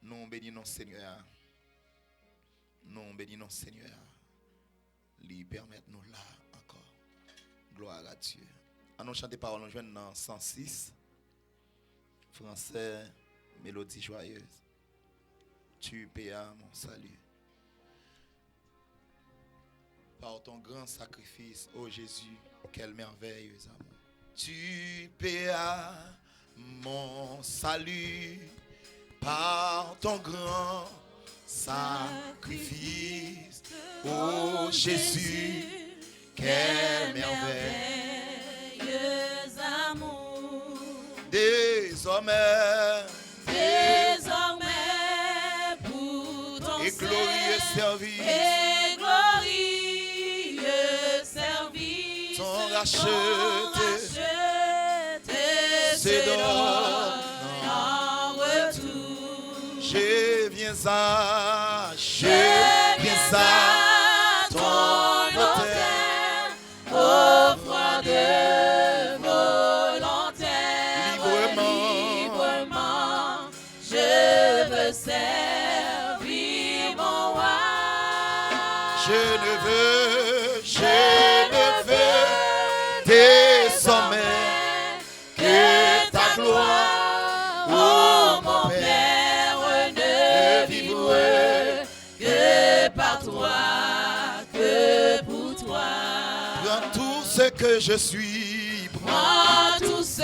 Nous bénissons Seigneur. Nous bénissons Seigneur. Lui permettre nous là encore. Gloire à Dieu. Allons chanter parole, nous jouons dans 106. Français, mélodie joyeuse. Tu payas mon salut. Par ton grand sacrifice, ô Jésus, quel merveilleux amour. Tu payas mon salut par ton grand sacrifice, ô Jésus, quel merveilleux amour. Désormais, pour ton et glorieux service, ton racheté, c'est en retour. Je viens à ton autel, offrant de volonté, librement, je veux servir mon roi. Je ne veux désormais que ta gloire, oh mon Père, ne vivre que par toi, que pour toi. Prends tout ce que je suis, prends tout ce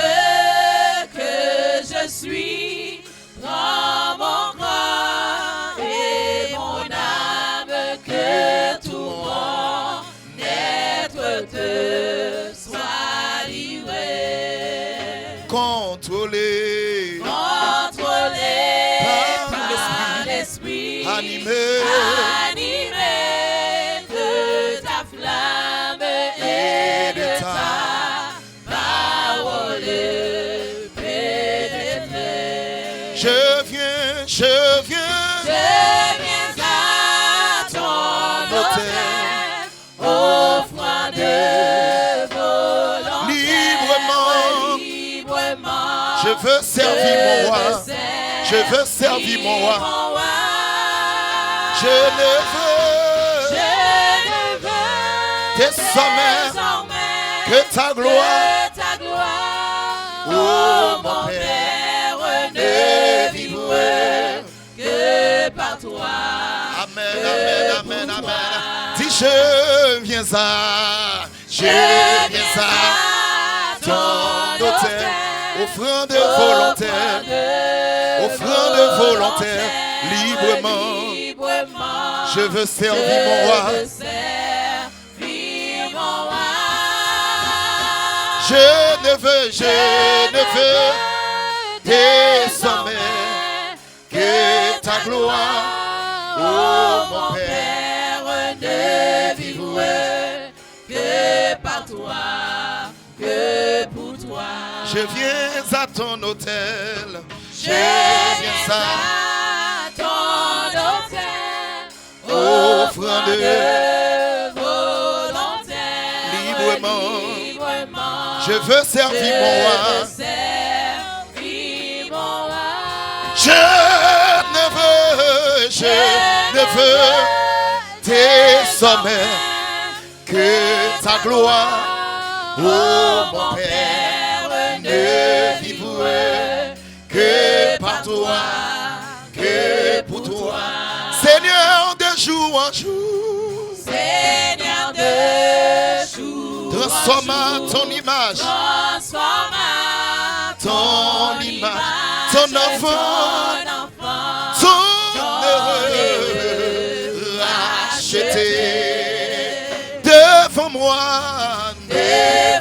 que je suis, prends mon corps et mon âme, que tout mon être te soit livré. Contrôlé par l'esprit, animé de ta flamme et de ta parole pénétrée. Je viens à ton autel, offrant de volonté, librement. Je veux servir mon roi. Je veux servir mon roi. Je ne veux désormais que ta gloire, oh mon Père, ne vivre que par toi. Amen, amen, amen, amen. Dis je viens à ton autel, offrant de volonté, librement. Je veux servir mon roi. Je ne veux désormais que ta gloire, oh mon Père, ne vivre que par toi, que pour toi. Je viens à ton autel. Je viens à ton autel, offrant de volonté, librement. Je veux servir mon roi. Je ne veux désormais que ta gloire, oh mon Père, ne vivre que par toi, que pour toi. Seigneur, de jour en jour, Seigneur, de jour, transforme ton image, ton image, ton enfant, ton heureux racheté. Devant moi, n'est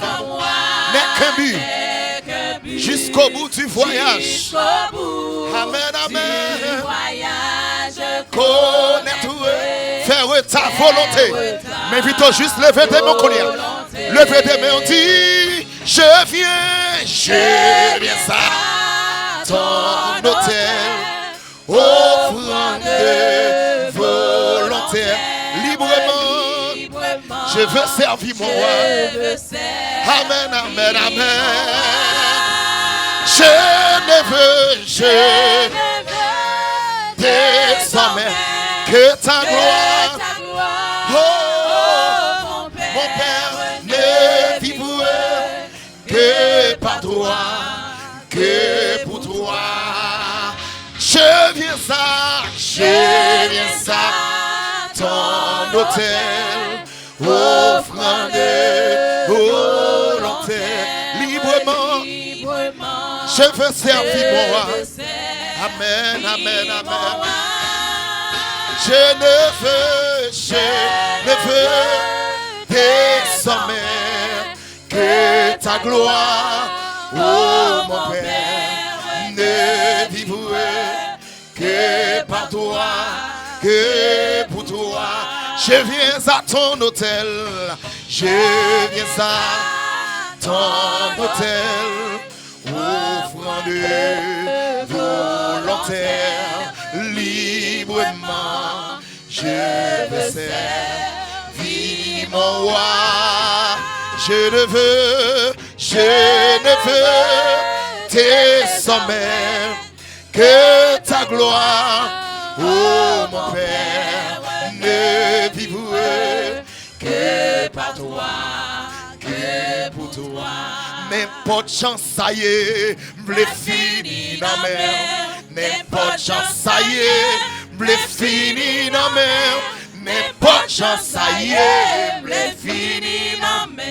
qu'un but. Jusqu'au bout du voyage. Amen, amen. Connaître, faire ta volonté. Mais vite juste lever des mains, lever des mains, on dit je viens à ton autel, offrant de volonté, librement. Je veux servir mon roi. Amen, amen, amen. Je ne veux Amen. Que ta gloire, oh, mon Père, ne vivrait que par toi, que pour toi. Je viens à ton autel, offrant des volontaires, librement, je veux servir mon roi. Amen, amen, amen. Je ne veux désormais que ta gloire, oh mon Père, ne vivrait que par toi, que pour toi. Je viens à ton autel, je viens à ton autel, offrant de volontaire, librement, je veux servir mon roi. Je ne veux tes sommets que ta gloire, oh mon Père, ne vivrait que par toi, que pour toi. N'importe chance ça y est, m'blé fini dans mer. N'importe chance ça y est, m'blé fini dans mer. N'importe chance ça y est, m'blé fini dans mer.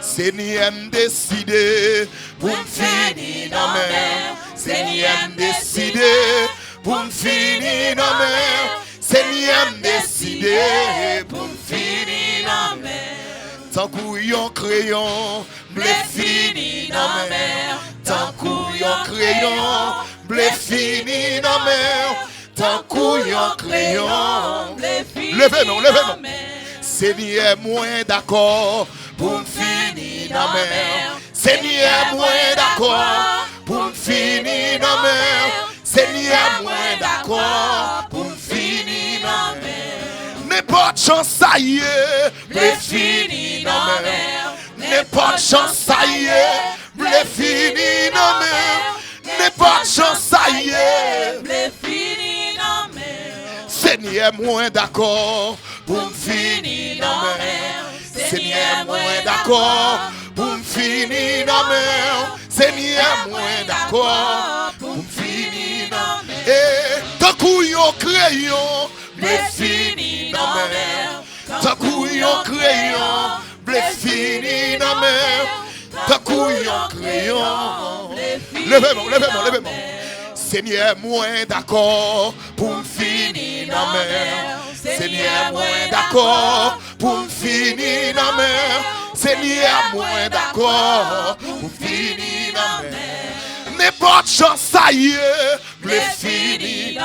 Seigneur décidé pour me finir dans mer. Seigneur décidé pour me finir dans mer. Seigneur décidé pour me finir dans mer. Tant qu'on crayon, blé fini dans mer. Tant qu'on crayon, blé fini dans mer. Tant qu'on crayon, blé fini dans mer. Seigneur, moins d'accord pour me finir dans mer. Seigneur, moins d'accord pour me finir dans mer. Seigneur, moins d'accord pour me finir dans mer. N'importe chance ça y est, blé fini dans mer. N'importe chance ça y est, blé fini dans mer. N'importe chance ça y est, blé fini dans mer. Seigneur, moins d'accord pour me finir dans mer. Seigneur, moins d'accord pour me finir dans mer. Seigneur, moins d'accord pour me finir dans mer. Et tant qu'on crayon, blé fini dans mer. Tant qu'on crayon, blé fini dans mer. Tant qu'on crayon, levez-moi. Seigneur, moins d'accord pour me finir dans mer. Seigneur, moins d'accord pour me finir dans mer. Seigneur, moins d'accord pour me finir dans mer. N'importe chance ça y est, blé fini.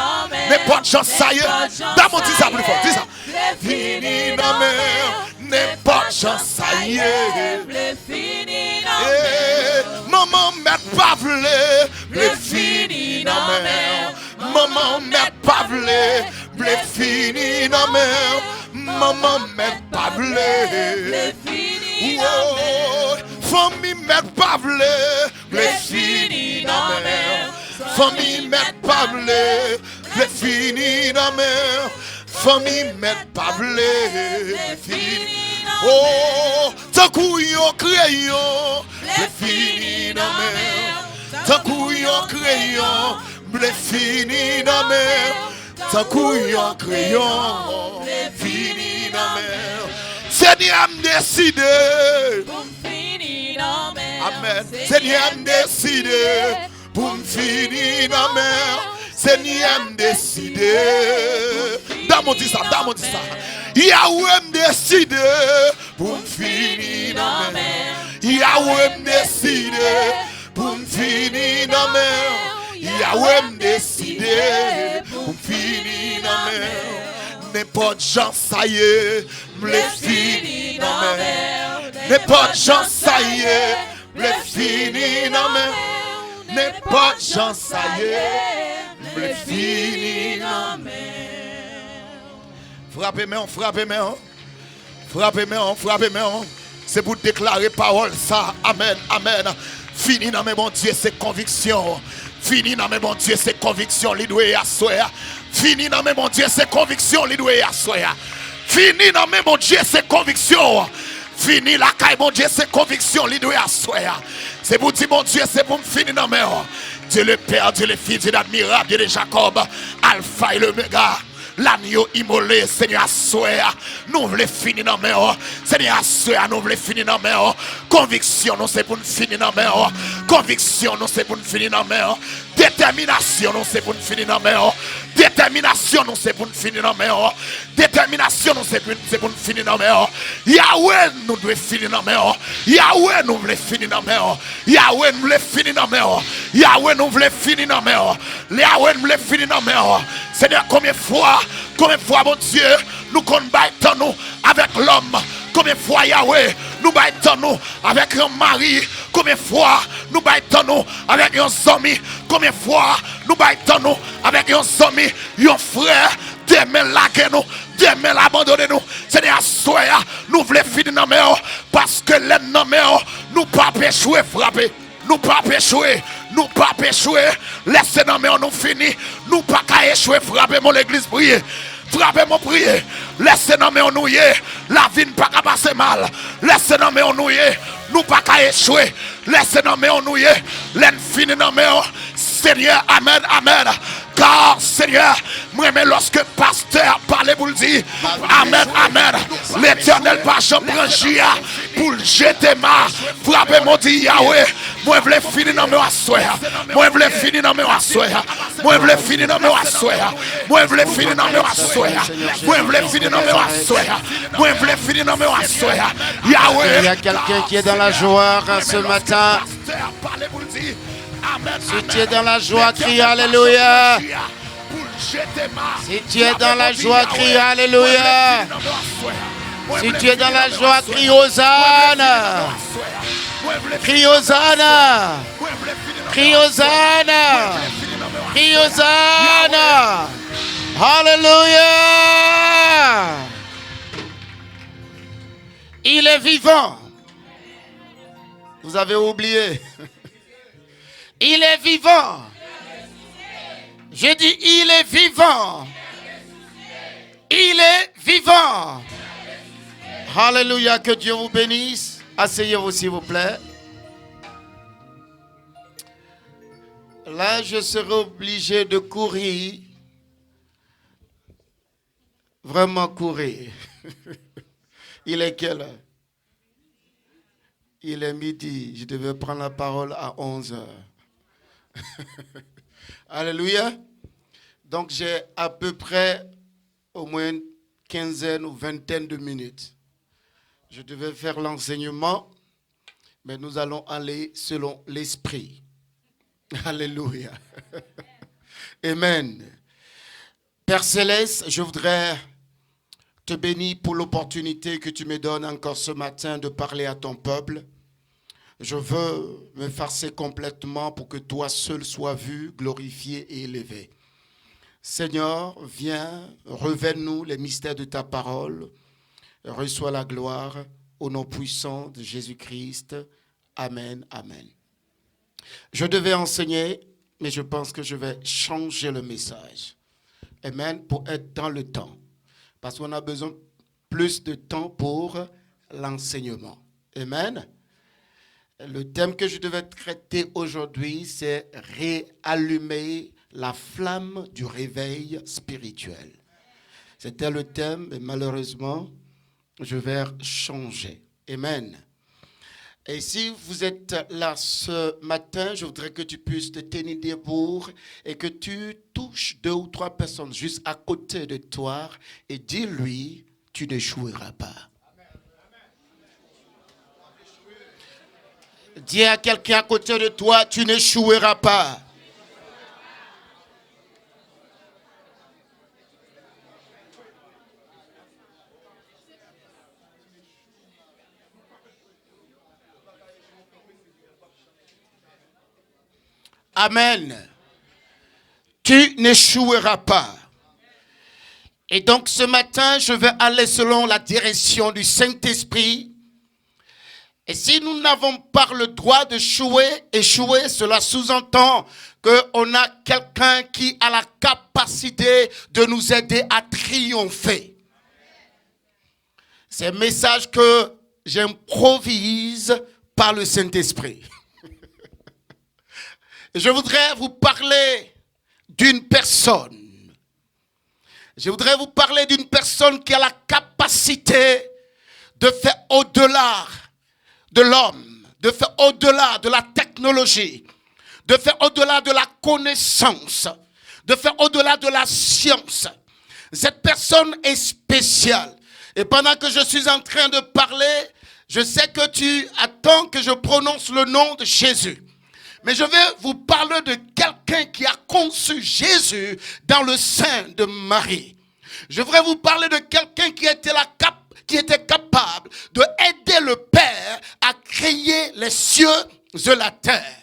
N'importe chance ça y est. D'abord dis ça plus fort, dis ça. Blé fini dans mer. N'importe chance ça y est, blé fini dans mer. Maman met pas vle, blé fini dans mer. Maman met pas vle, blé fini dans mer. Maman met pas vle, blé fini dans mer. Famille met pas vle, blé fini dans mer. Famille met pas vle, blé fini dans mer. Famille met pas vle, blé fini dans mer. Oh, tant qu'on crayon, blé fini dans mer. Tant qu'on crayon, blé fini dans mer. Tant qu'on crayon, blé fini dans mer. Seigneur décidé. Amen. Seigneur décidé pour me finir dans mer. Seigneur décidé. D'amour dit ça. Yahweh décidé pour me finir dans mer. Yahweh décidé pour me finir dans mer. Yahweh décidé pour me finir dans mer. N'importe chance ça y est, m'le fini dans mer. N'importe chance ça y est, m'le fini dans mer. N'importe chance ça y est, m'le fini dans mer. Frappez-moi. C'est pour déclarer parole ça. Amen. Fini dans mes mon Dieu, c'est conviction. Fini dans mes mon Dieu, c'est conviction. L'idoué à soya. Fini dans mes mon Dieu, c'est conviction. L'idoué à soya. Fini dans mes mon Dieu, c'est conviction. Fini la caille, mon Dieu, c'est conviction. L'idoué à soya. C'est pour dire, mon Dieu, c'est pour me finir dans mes mains. Dieu le Père, Dieu le Fils, Dieu l'admirable, Dieu de Jacob, Alpha et l'Oméga. L'agneau immolé, Seigneur, soya. Nous voulons finir dans mes mains. Seigneur, soya, nous voulons finir dans mes mains. Conviction, nous c'est pour nous finir dans mes mains. Conviction, nous c'est pour nous finir dans mes mains. Détermination, nous c'est pour nous finir dans mes mains. Détermination, nous c'est pour nous finir dans mes mains. Détermination, nous c'est pour nous finir dans mes mains. Yahweh, nous devons finir dans mes mains. Yahweh, nous voulons finir dans mes mains. Yahweh, nous voulons finir dans mes mains. Yahweh, nous voulons finir dans mes mains. Yahweh, nous voulons finir dans mes mains. Seigneur, combien de fois, mon Dieu, nous combattons nous avec l'homme. Combien de fois, Yahweh, nous battons nous avec un mari. Combien de fois, nous battons nous avec un ami. Combien de fois, nous battons nous avec un ami, un frère. Demain, laguez-nous. Demain, abandonnez-nous. Seigneur, soyez, nous voulons finir dans mes parce que les nommés, nous pas péchouer, frapper. Nous pas péchouer. Nous pas péchouer. Laissez dans mes nous finir. Nous pas qu'à échouer. Frappez mon l'église prier. Frappez mon prier. Laissez dans mes nous y. La vie ne pas qu'à passer mal. Laissez dans mes nous y. Nous pas qu'à échouer. Laissez dans mes nous y. Laissez finir dans mes Seigneur, amen, amen. Car Seigneur, moi mais lorsque pasteur parlait pour le dire, amen, amen. L'éternel pas jamais branchia pour le jeter ma. Frappez mon dit Yahweh. Moi je voulais finir dans mes assoya. Moi je voulais finir dans mes assoya. Moi je voulais finir dans mes assoya. Moi je voulais finir dans mes assoya. Moi je voulais finir dans mes assoya. Moi je voulais finir dans mes assoya. Yahweh. Il y a quelqu'un qui est dans la joie ce matin. Si tu es dans la joie, crie Alléluia. Si tu es dans la joie, crie Alléluia. Si tu es dans la joie, crie Hosanna. Crie Hosanna. Crie Hosanna. Crie Hosanna. Alléluia. Il est vivant. Vous avez oublié. Il est vivant. Je dis, il est vivant. Il est vivant. Alléluia, que Dieu vous bénisse. Asseyez-vous s'il vous plaît. Là, je serai obligé de courir. Vraiment courir. Il est quelle heure? Il est midi. Je devais prendre la parole à 11h. Alléluia. Donc j'ai à peu près au moins une quinzaine ou vingtaine de minutes. Je devais faire l'enseignement, mais nous allons aller selon l'esprit. Alléluia. Amen. Père Céleste, je voudrais te bénir pour l'opportunité que tu me donnes encore ce matin de parler à ton peuple. Je veux me farcer complètement pour que toi seul sois vu, glorifié et élevé. Seigneur, viens, révèle-nous les mystères de ta parole. Reçois la gloire au nom puissant de Jésus-Christ. Amen, amen. Je devais enseigner, mais je pense que je vais changer le message. Amen, pour être dans le temps. Parce qu'on a besoin plus de temps pour l'enseignement. Amen. Le thème que je devais traiter aujourd'hui, c'est réallumer la flamme du réveil spirituel. C'était le thème, mais malheureusement, je vais changer. Amen. Et si vous êtes là ce matin, je voudrais que tu puisses te tenir debout et que tu touches 2 ou 3 personnes juste à côté de toi et dis-lui, tu n'échoueras pas. Dis à quelqu'un à côté de toi, tu n'échoueras pas. Amen. Tu n'échoueras pas. Et donc ce matin, je vais aller selon la direction du Saint-Esprit. Et si nous n'avons pas le droit échouer, cela sous-entend qu'on a quelqu'un qui a la capacité de nous aider à triompher. C'est un message que j'improvise par le Saint-Esprit. Je voudrais vous parler d'une personne. Je voudrais vous parler d'une personne qui a la capacité de faire au-delà de l'homme, de faire au-delà de la technologie, de faire au-delà de la connaissance, de faire au-delà de la science. Cette personne est spéciale. Et pendant que je suis en train de parler, je sais que tu attends que je prononce le nom de Jésus. Mais je vais vous parler de quelqu'un qui a conçu Jésus dans le sein de Marie. Je voudrais vous parler de quelqu'un qui était capable d'aider le Père à créer les cieux et la terre.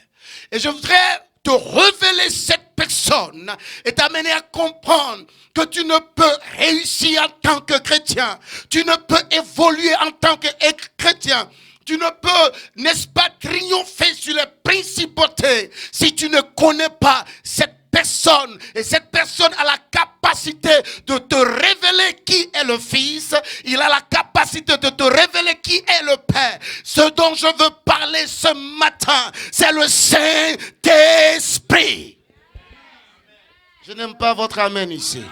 Et je voudrais te révéler cette personne et t'amener à comprendre que tu ne peux réussir en tant que chrétien. Tu ne peux évoluer en tant que chrétien. Tu ne peux, n'est-ce pas, triompher sur les principautés si tu ne connais pas cette personne. Et cette personne a la capacité de te révéler qui est le Fils. Il a la capacité de te révéler qui est le Père. Ce dont je veux parler ce matin, c'est le Saint-Esprit. Je n'aime pas votre amen ici.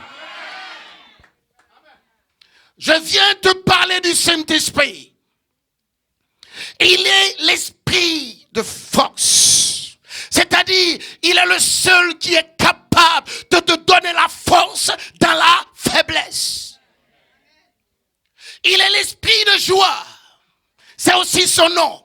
Je viens te parler du Saint-Esprit. Il est l'esprit de force. C'est-à-dire, il est le seul qui est capable de te donner la force dans la faiblesse. Il est l'esprit de joie. C'est aussi son nom.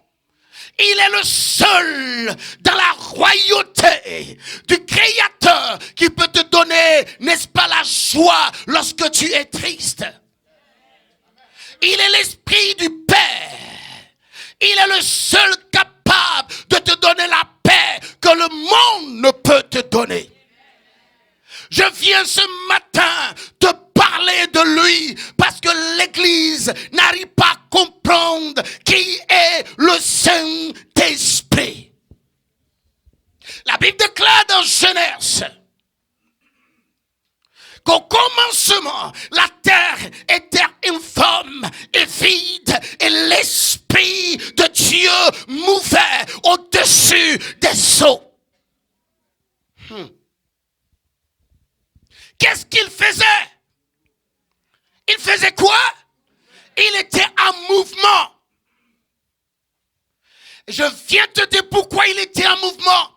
Il est le seul dans la royauté du Créateur qui peut te donner, n'est-ce pas, la joie lorsque tu es triste. Il est l'esprit du Père. Il est le seul capable de te donner la paix que le monde ne peut te donner. Je viens ce matin te parler de lui parce que l'Église n'arrive pas à comprendre qui est le Saint-Esprit. La Bible déclare dans Genèse qu'au commencement, la terre était informe et vide et l'Esprit de Dieu mouvait au-dessus des eaux. Qu'est-ce qu'il faisait? Il faisait quoi? Il était en mouvement. Je viens te dire pourquoi il était en mouvement.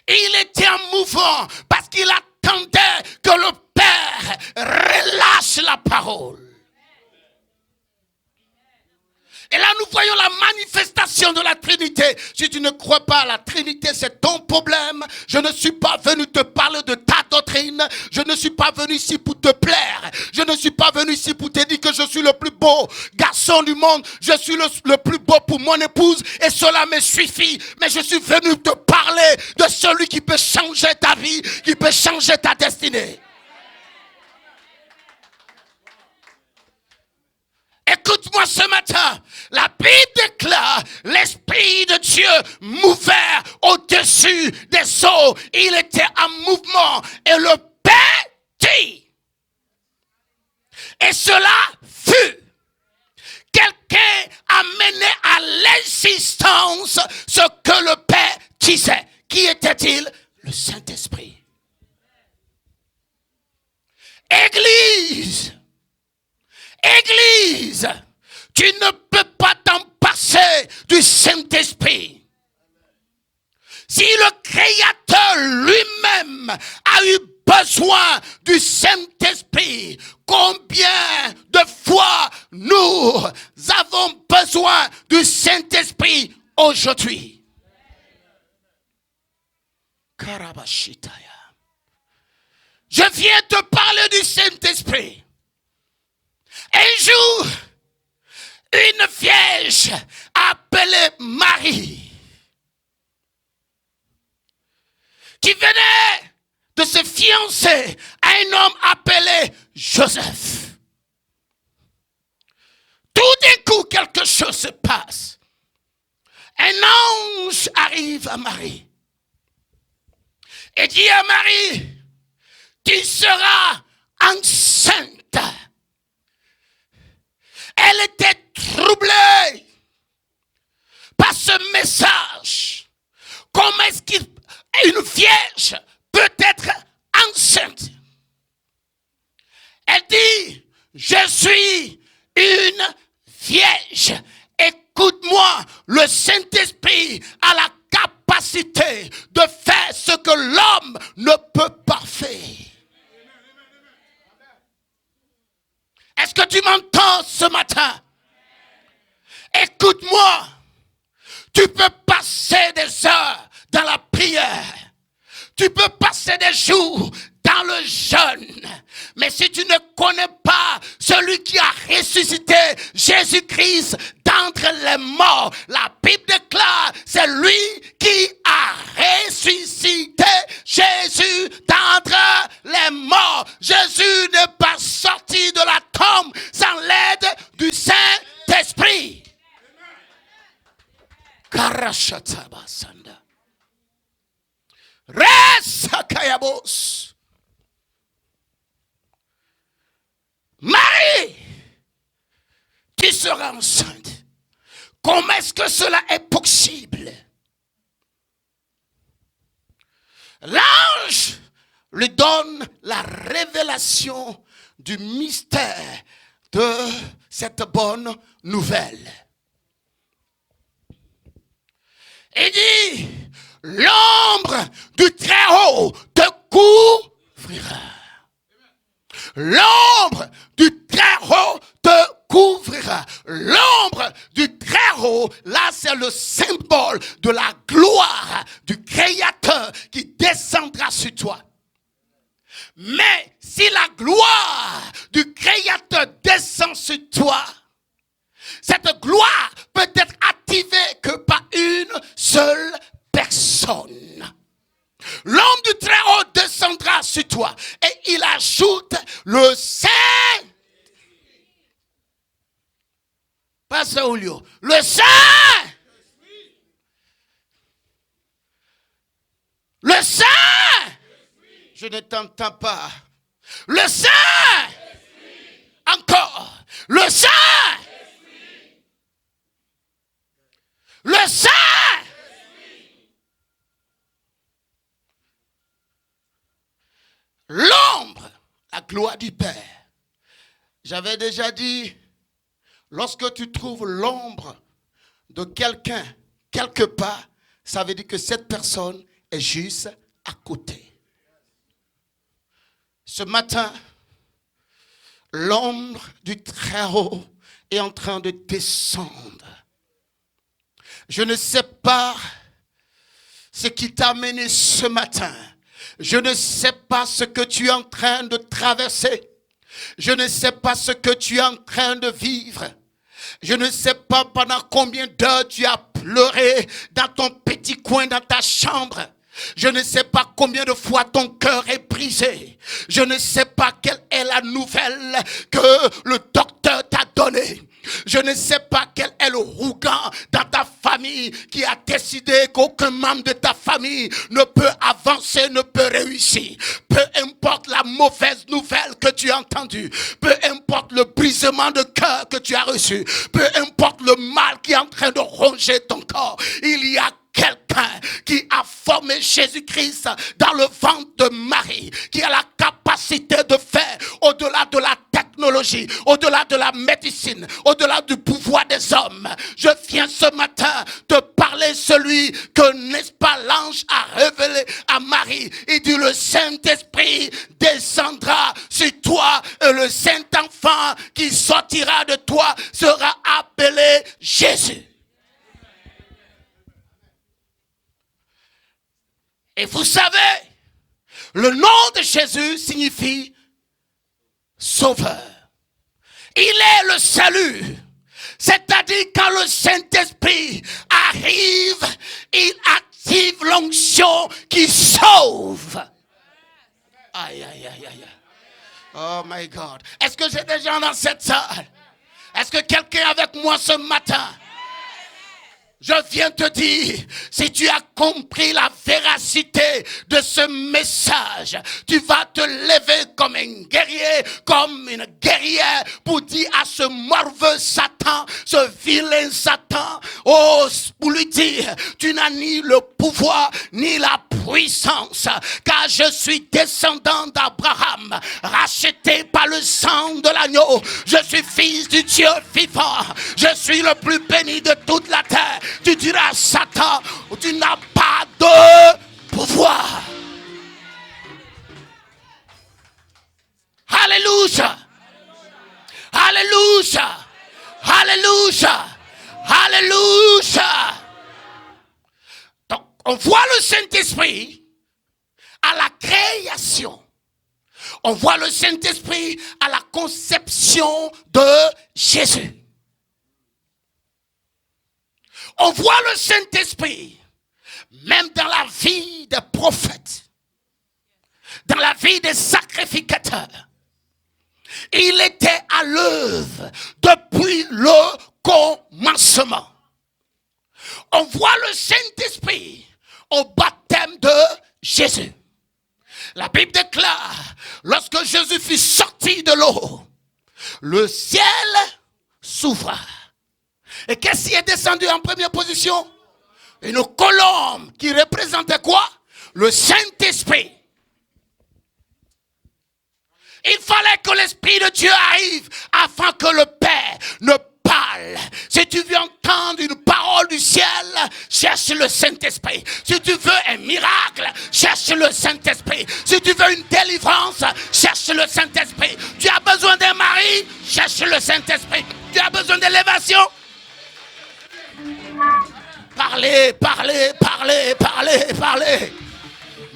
Il était en mouvement parce qu'il attendait que le Père relâche la parole. Et là, nous voyons la manifestation de la Trinité. Si tu ne crois pas à la Trinité, c'est ton problème. Je ne suis pas venu te parler de ta doctrine. Je ne suis pas venu ici pour te plaire. Je ne suis pas venu ici pour te dire que je suis le plus beau garçon du monde. Je suis le plus beau pour mon épouse et cela me suffit. Mais je suis venu te parler de celui qui peut changer ta vie, qui peut changer ta destinée. Écoute-moi ce matin, la Bible déclare l'Esprit de Dieu mouvait au-dessus des eaux. Il était en mouvement et le Père dit. Et cela fut. Quelqu'un a mené à l'existence ce que le Père disait. Qui était-il? Le Saint-Esprit. Église. Église, tu ne peux pas t'en passer du Saint-Esprit. Si le Créateur lui-même a eu besoin du Saint-Esprit, combien de fois nous avons besoin du Saint-Esprit aujourd'hui? Karabashitaya. Je viens te parler du Saint-Esprit. Un jour, une vierge appelée Marie, qui venait de se fiancer à un homme appelé Joseph. tout d'un coup, quelque chose se passe. Un ange arrive à Marie et dit à Marie, tu seras enceinte. Elle était troublée par ce message. Comment est-ce qu'une vierge peut être enceinte? Elle dit, je suis une vierge. Écoute-moi, le Saint-Esprit a la capacité de faire ce que l'homme ne peut pas faire. Est-ce que tu m'entends ce matin? Écoute-moi, tu peux passer des heures dans la prière. Tu peux passer des jours dans le jeûne. Mais si tu ne connais pas celui qui a ressuscité Jésus-Christ d'entre les morts, la Bible déclare, c'est lui qui a ressuscité Jésus d'entre les morts. Jésus n'est pas sorti de la tombe sans l'aide du Saint-Esprit. Karashatabasanda. Resakayabos. Marie, tu seras enceinte. Comment est-ce que cela est possible? L'ange lui donne la révélation du mystère de cette bonne nouvelle. Il dit, l'ombre du Très-Haut te couvrira. L'ombre du Très-Haut te couvrira. L'ombre du Très-Haut, là c'est le symbole de la gloire du Créateur qui descendra sur toi. Mais si la gloire du Créateur descend sur toi, cette gloire peut être activée que par une seule personne. L'homme du Très-Haut descendra sur toi et il ajoute le Saint. Pas Saoulio. Le Saint. Le Saint. Je ne t'entends pas. Le Saint. Encore. Le Saint. Le Saint. L'ombre, la gloire du Père. J'avais déjà dit, lorsque tu trouves l'ombre de quelqu'un quelque part, ça veut dire que cette personne est juste à côté. Ce matin, l'ombre du Très-Haut est en train de descendre. Je ne sais pas ce qui t'a amené ce matin. Je ne sais pas ce que tu es en train de traverser. Je ne sais pas ce que tu es en train de vivre. Je ne sais pas pendant combien d'heures tu as pleuré dans ton petit coin, dans ta chambre. Je ne sais pas combien de fois ton cœur est brisé. Je ne sais pas quelle est la nouvelle que le docteur t'a donnée. Je ne sais pas quel est le rougan dans ta famille qui a décidé qu'aucun membre de ta famille ne peut avancer, ne peut réussir. Peu importe la mauvaise nouvelle que tu as entendue, peu importe le brisement de cœur que tu as reçu, peu importe le mal qui est en train de ronger ton corps, il y a quelqu'un qui a formé Jésus-Christ dans le ventre de Marie, qui a la capacité de faire au-delà de la technologie, au-delà de la médecine, au-delà du pouvoir des hommes. Je viens ce matin te parler celui que, n'est-ce pas, l'ange a révélé à Marie. Il dit, le Saint-Esprit descendra sur toi et le Saint-Enfant qui sortira de toi sera appelé Jésus. Et vous savez, le nom de Jésus signifie sauveur. Il est le salut. C'est-à-dire quand le Saint-Esprit arrive, il active l'onction qui sauve. Aïe, aïe, aïe, aïe. Oh my God. Est-ce que j'ai des gens dans cette salle? Est-ce que quelqu'un est avec moi ce matin? Je viens te dire, si tu as compris la véracité de ce message, tu vas te lever comme un guerrier, comme une guerrière pour dire à ce morveux Satan, ce vilain Satan, oh, pour lui dire, tu n'as ni le pouvoir ni la puissance, car je suis descendant d'Abraham, racheté par le sang de l'agneau. Je suis fils du Dieu vivant. Je suis le plus béni de toute la terre. Tu diras à Satan, tu n'as pas de pouvoir. Alléluia. Alléluia. Alléluia. Alléluia. Donc, on voit le Saint-Esprit à la création. On voit le Saint-Esprit à la conception de Jésus. On voit le Saint-Esprit même dans la vie des prophètes, dans la vie des sacrificateurs. Il était à l'œuvre depuis le commencement. On voit le Saint-Esprit au baptême de Jésus. La Bible déclare, lorsque Jésus fut sorti de l'eau, le ciel s'ouvra. Et qu'est-ce qui est descendu en première position? Une colombe qui représentait quoi? Le Saint-Esprit. Il fallait que l'Esprit de Dieu arrive afin que le Père ne parle. Si tu veux entendre une parole du ciel, cherche le Saint-Esprit. Si tu veux un miracle, cherche le Saint-Esprit. Si tu veux une délivrance, cherche le Saint-Esprit. Tu as besoin d'un mari, cherche le Saint-Esprit. Tu as besoin d'élévation. Parlez, parlez, parlez, parlez, parlez.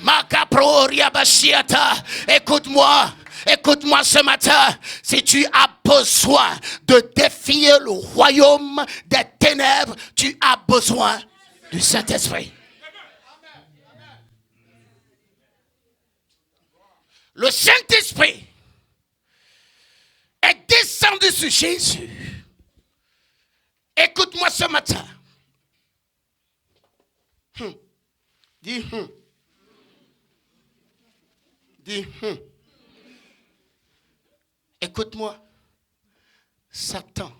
Makapro riabashiata. Écoute-moi. Écoute-moi ce matin, si tu as besoin de défier le royaume des ténèbres, tu as besoin du Saint-Esprit. Le Saint-Esprit est descendu sur Jésus. Écoute-moi ce matin. Dis Dis Écoute-moi, Satan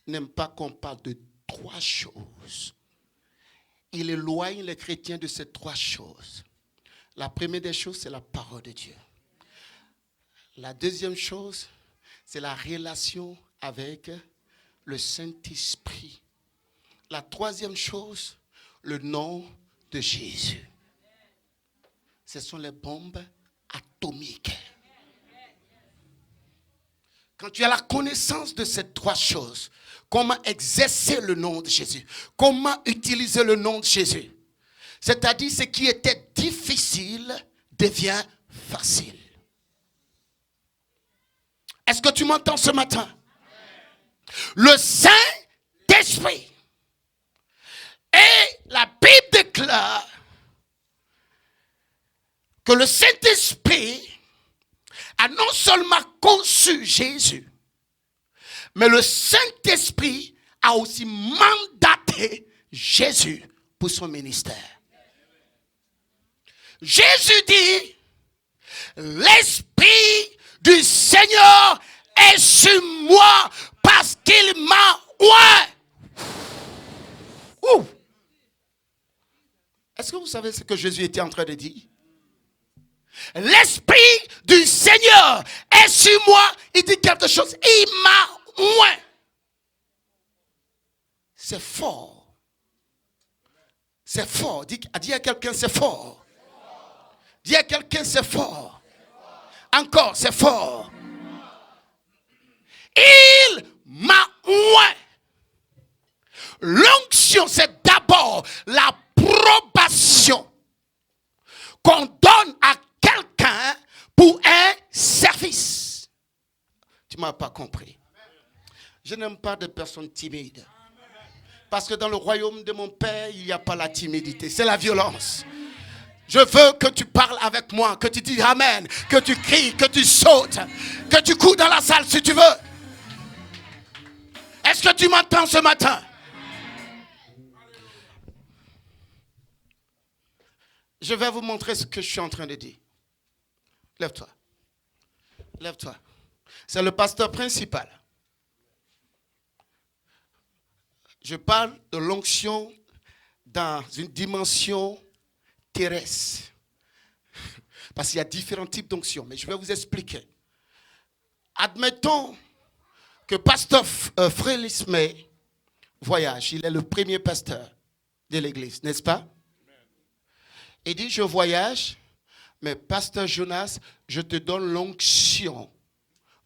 n'aime pas qu'on parle de trois choses. Il éloigne les chrétiens de ces trois choses. La première des choses, c'est la parole de Dieu. La deuxième chose, c'est la relation avec le Saint-Esprit. La troisième chose, le nom de Jésus. Ce sont les bombes atomiques. Quand tu as la connaissance de ces trois choses, comment exercer le nom de Jésus, comment utiliser le nom de Jésus, c'est-à-dire ce qui était difficile devient facile. Est-ce que tu m'entends ce matin? Le Saint-Esprit. Et la Bible déclare que le Saint-Esprit a non seulement conçu Jésus, mais le Saint-Esprit a aussi mandaté Jésus pour son ministère. Jésus dit, l'Esprit du Seigneur est sur moi parce qu'il m'a oint. Est-ce que vous savez ce que Jésus était en train de dire? L'Esprit du Seigneur est sur moi. Il dit quelque chose. Il m'a oint. C'est fort. C'est fort. Dis à quelqu'un, c'est fort. Dis à quelqu'un, c'est fort. Encore, c'est fort. Il m'a oint. L'onction, c'est d'abord l'approbation qu'on donne à quelqu'un pour un service. Tu ne m'as pas compris. Je n'aime pas de personnes timides. Parce que dans le royaume de mon Père, il n'y a pas la timidité. C'est la violence. Je veux que tu parles avec moi, que tu dis Amen, que tu cries, que tu sautes, que tu cours dans la salle si tu veux. Est-ce que tu m'entends ce matin? Je vais vous montrer ce que je suis en train de dire. Lève-toi. Lève-toi. C'est le pasteur principal. Je parle de l'onction dans une dimension terrestre. Parce qu'il y a différents types d'onction. Mais je vais vous expliquer. Admettons que pasteur Frélis May voyage. Il est le premier pasteur de l'église, n'est-ce pas? Il dit, je voyage, mais pasteur Jonas, je te donne l'onction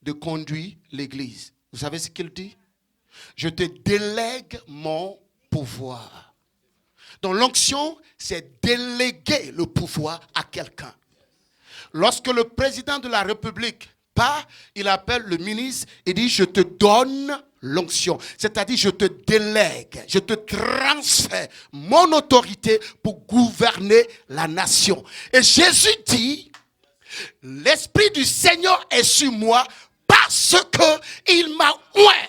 de conduire l'église. Vous savez ce qu'il dit? Je te délègue mon pouvoir. Donc l'onction, c'est déléguer le pouvoir à quelqu'un. Lorsque le président de la République part, il appelle le ministre et dit, je te donne l'onction. C'est-à-dire, je te délègue, je te transfère mon autorité pour gouverner la nation. Et Jésus dit, l'Esprit du Seigneur est sur moi parce qu'il m'a oint.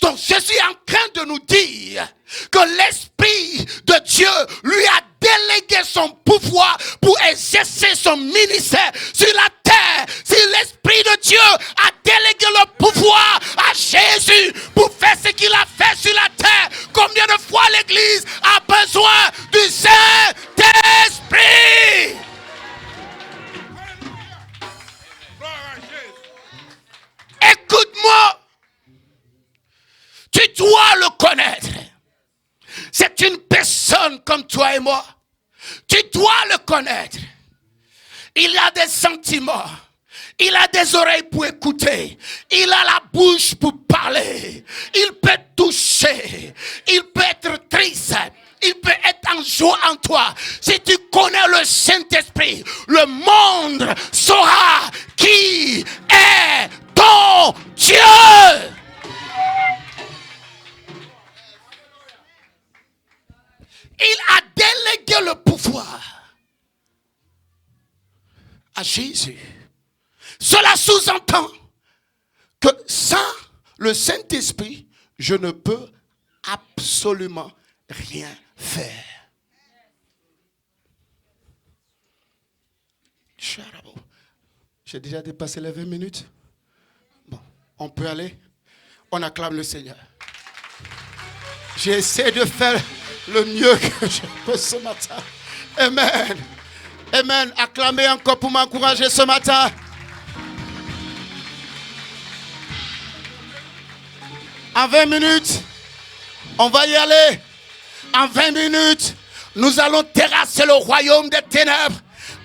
Donc Jésus est en train de nous dire que l'Esprit de Dieu lui a délégué son pouvoir pour exercer son ministère sur la terre. Si l'Esprit de Dieu a délégué le pouvoir à Jésus pour faire ce qu'il a fait sur la terre, combien de fois l'Église a besoin du Saint-Esprit? Écoute-moi. Tu dois le connaître. C'est une personne comme toi et moi. Tu dois le connaître. Il a des sentiments. Il a des oreilles pour écouter. Il a la bouche pour parler. Il peut toucher. Il peut être triste. Il peut être en joie en toi. Si tu connais le Saint-Esprit, le monde saura qui est ton Dieu. Il a délégué le pouvoir à Jésus. Cela sous-entend que sans le Saint-Esprit, je ne peux absolument rien faire. J'ai déjà dépassé les 20 minutes. Bon, on peut aller. On acclame le Seigneur. J'essaie de faire le mieux que je peux ce matin. Amen. Amen. Acclamez encore pour m'encourager ce matin. En 20 minutes, on va y aller. En 20 minutes, nous allons terrasser le royaume des ténèbres.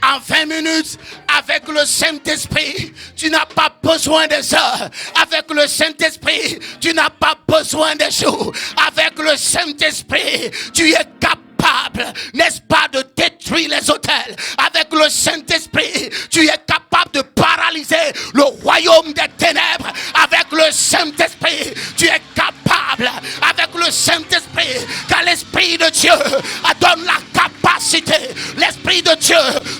En 20 minutes, avec le Saint-Esprit, tu n'as pas besoin des heures. Avec le Saint-Esprit, tu n'as pas besoin des jours. Avec le Saint-Esprit, tu es capable, n'est-ce pas, de détruire les autels. Avec le Saint-Esprit, tu es capable de paralyser le royaume des ténèbres. Avec le Saint-Esprit, tu es capable, avec le Saint-Esprit, car l'Esprit de Dieu donne la capacité. L'Esprit de Dieu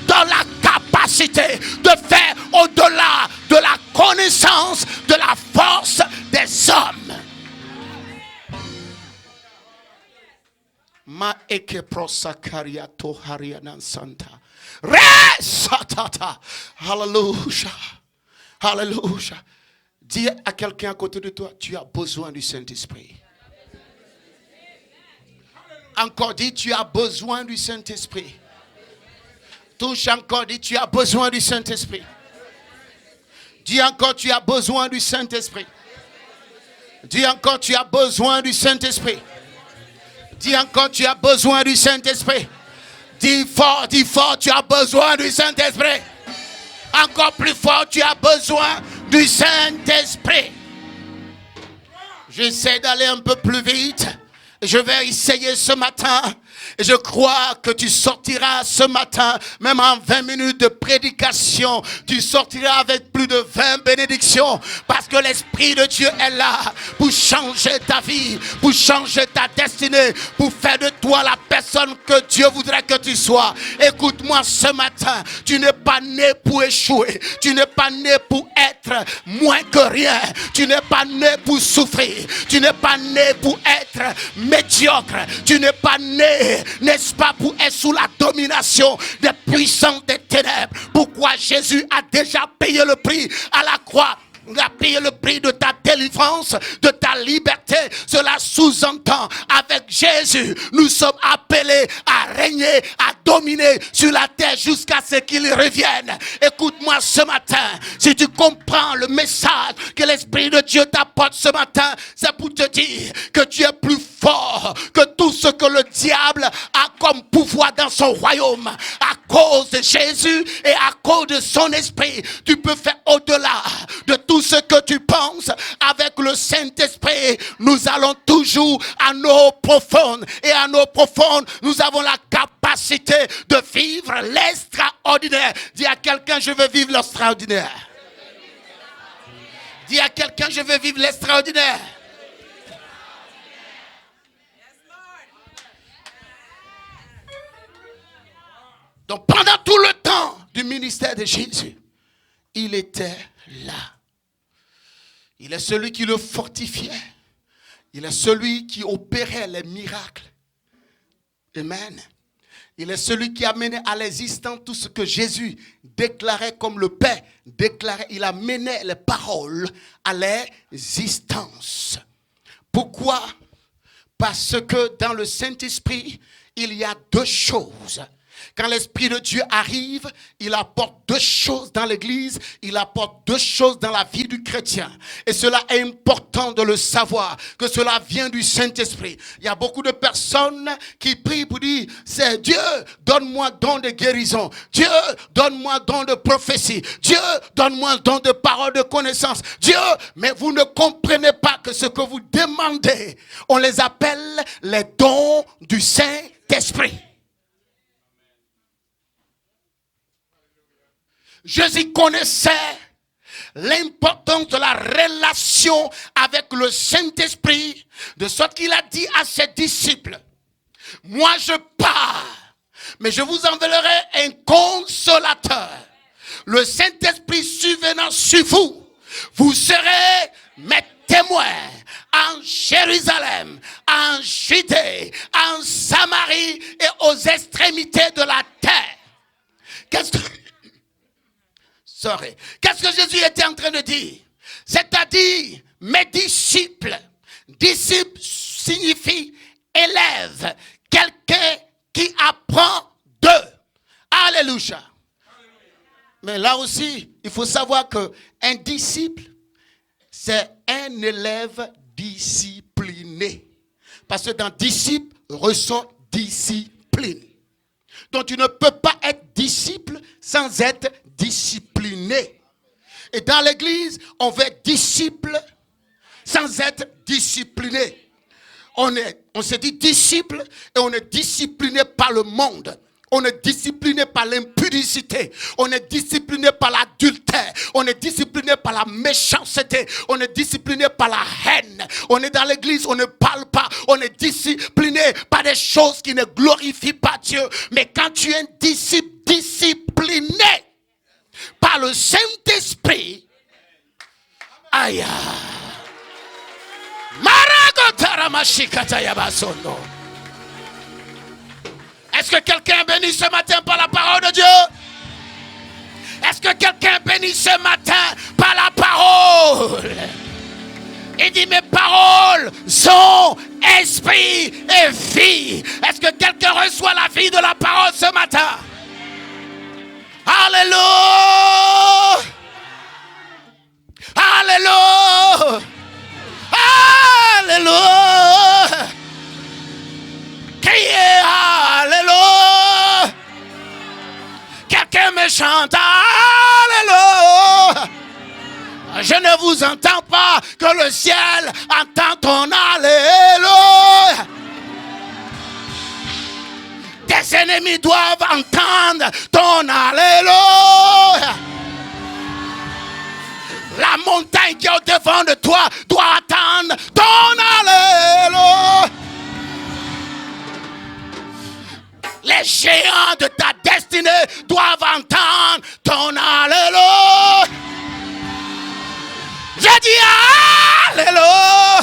donne la capacité de faire au-delà de la connaissance, de la force des hommes. Ma eke prosakariato harianan santa. Resatata. Hallelujah. Hallelujah. Dis à quelqu'un à côté de toi, tu as besoin du Saint-Esprit. Encore dis, tu as besoin du Saint-Esprit. Touche encore, dis, tu as besoin du Saint-Esprit. Dis encore, tu as besoin du Saint-Esprit. Dis encore, tu as besoin du Saint-Esprit. Dis encore, tu as besoin du Saint-Esprit. Dis fort, tu as besoin du Saint-Esprit. Encore plus fort, tu as besoin du Saint-Esprit. J'essaie d'aller un peu plus vite. Je vais essayer ce matin. Et je crois que tu sortiras ce matin, même en 20 minutes de prédication, tu sortiras avec plus de 20 bénédictions, parce que l'Esprit de Dieu est là pour changer ta vie, pour changer ta destinée, pour faire de toi la personne que Dieu voudrait que tu sois. Écoute-moi ce matin, tu n'es pas né pour échouer, tu n'es pas né pour être moins que rien, tu n'es pas né pour souffrir, tu n'es pas né pour être médiocre, tu n'es pas né, n'est-ce pas, pour être sous la domination des puissants des ténèbres. Pourquoi Jésus a déjà payé le prix à la croix. Il a payé le prix de ta délivrance, de ta liberté. Cela sous-entend, avec Jésus, nous sommes appelés à régner, à dominer sur la terre jusqu'à ce qu'il revienne. Écoute-moi ce matin, si tu comprends le message que l'Esprit de Dieu t'apporte ce matin, c'est pour te dire que tu es plus fort que tout ce que le diable a comme pouvoir dans son royaume. À cause de Jésus et à cause de son esprit, tu peux faire au-delà de tout ce que tu penses. Avec le Saint-Esprit, nous allons toujours à nos profondes. Et à nos profondes, nous avons la capacité de vivre l'extraordinaire. Dis à quelqu'un, je veux vivre l'extraordinaire. Dis à quelqu'un, je veux vivre l'extraordinaire. Donc pendant tout le temps du ministère de Jésus, il était là. Il est celui qui le fortifiait. Il est celui qui opérait les miracles. Amen. Il est celui qui amenait à l'existence tout ce que Jésus déclarait comme le Père déclarait. Il amenait les paroles à l'existence. Pourquoi? Parce que dans le Saint-Esprit, il y a deux choses. Quand l'Esprit de Dieu arrive, il apporte deux choses dans l'Église, il apporte deux choses dans la vie du chrétien. Et cela est important de le savoir, que cela vient du Saint-Esprit. Il y a beaucoup de personnes qui prient pour dire, c'est Dieu, donne-moi don de guérison. Dieu, donne-moi don de prophétie. Dieu, donne-moi don de parole de connaissance. Dieu, mais vous ne comprenez pas que ce que vous demandez, on les appelle les dons du Saint-Esprit. Jésus connaissait l'importance de la relation avec le Saint-Esprit, de sorte qu'il a dit à ses disciples, moi je pars, mais je vous enverrai un consolateur. Le Saint-Esprit survenant sur vous, vous serez mes témoins en Jérusalem, en Judée, en Samarie et aux extrémités de la terre. Qu'est-ce que Jésus était en train de dire? C'est-à-dire, mes disciples. Disciple signifie élève. Quelqu'un qui apprend d'eux. Alléluia. Mais là aussi, il faut savoir qu'un disciple, c'est un élève discipliné. Parce que dans disciple, ressort discipline. Donc tu ne peux pas être disciple sans être discipliné. Et dans l'église, on veut être disciple sans être discipliné. On se dit disciple et on est discipliné par le monde. On est discipliné par l'impudicité. On est discipliné par l'adultère. On est discipliné par la méchanceté. On est discipliné par la haine. On est dans l'église, on ne parle pas. On est discipliné par des choses qui ne glorifient pas Dieu. Mais quand tu es un disciple discipliné par le Saint-Esprit, aïe. Est-ce que quelqu'un est béni ce matin par la parole de Dieu? Est-ce que quelqu'un est béni ce matin par la parole? Il dit, mes paroles sont esprit et vie. Est-ce que quelqu'un reçoit la vie de la parole ce matin? Alléluia! Alléluia! Alléluia! Criez Alléluia! Quelqu'un me chante Alléluia! Je ne vous entends pas, que le ciel entend ton Alléluia! ennemis doivent entendre ton alléluia. La montagne qui est au devant de toi doit attendre ton alléluia. Les géants de ta destinée doivent entendre ton alléluia. Je dis alléluia.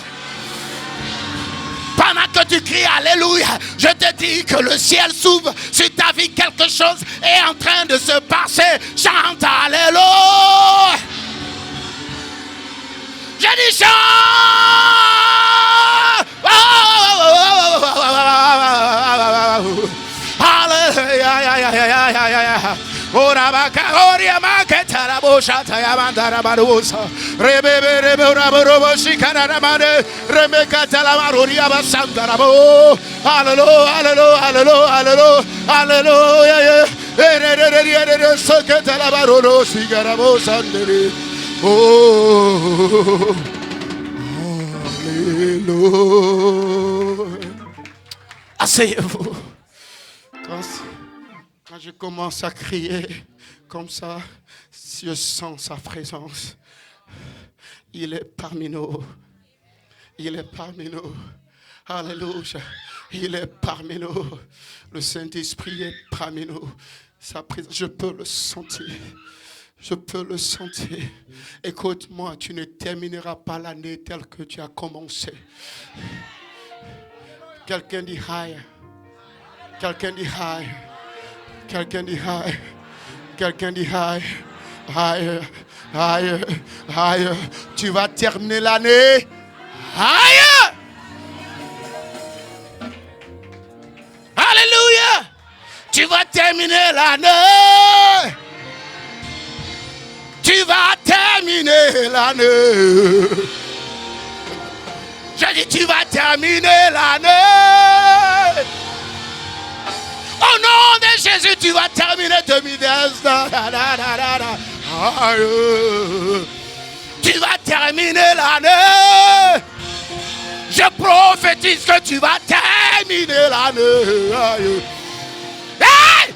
Pendant que tu cries alléluia, je te dis que le ciel s'ouvre sur ta vie. Quelque chose est en train de se passer. Chante alléluia. Je dis chante. Alléluia. Ora bakaoria maketara boshata yamandara barusa rebebe rebe ora shikara mane remekata la maroria basandara bo. Alléluia, alléluia, alléluia, alléluia, alléluia. Sakata la baroro sigara bosandere. Oh, alléluia. Asseyez-vous. Quand je commence à crier comme ça, je sens sa présence. Il est parmi nous. Il est parmi nous. Alléluia. Il est parmi nous. Le Saint-Esprit est parmi nous. Sa présence, je peux le sentir. Je peux le sentir. Écoute-moi, tu ne termineras pas l'année telle que tu as commencé. Quelqu'un dit higher. Quelqu'un dit higher. Quelqu'un dit higher. Quelqu'un dit higher. Higher. Higher. Higher. Tu vas terminer l'année. Higher. Alléluia. Tu vas terminer l'année. Tu vas terminer l'année. Je dis tu vas terminer l'année. Au nom de Jésus, tu vas terminer 2019. Tu vas terminer l'année. Je prophétise que tu vas terminer l'année. Hey!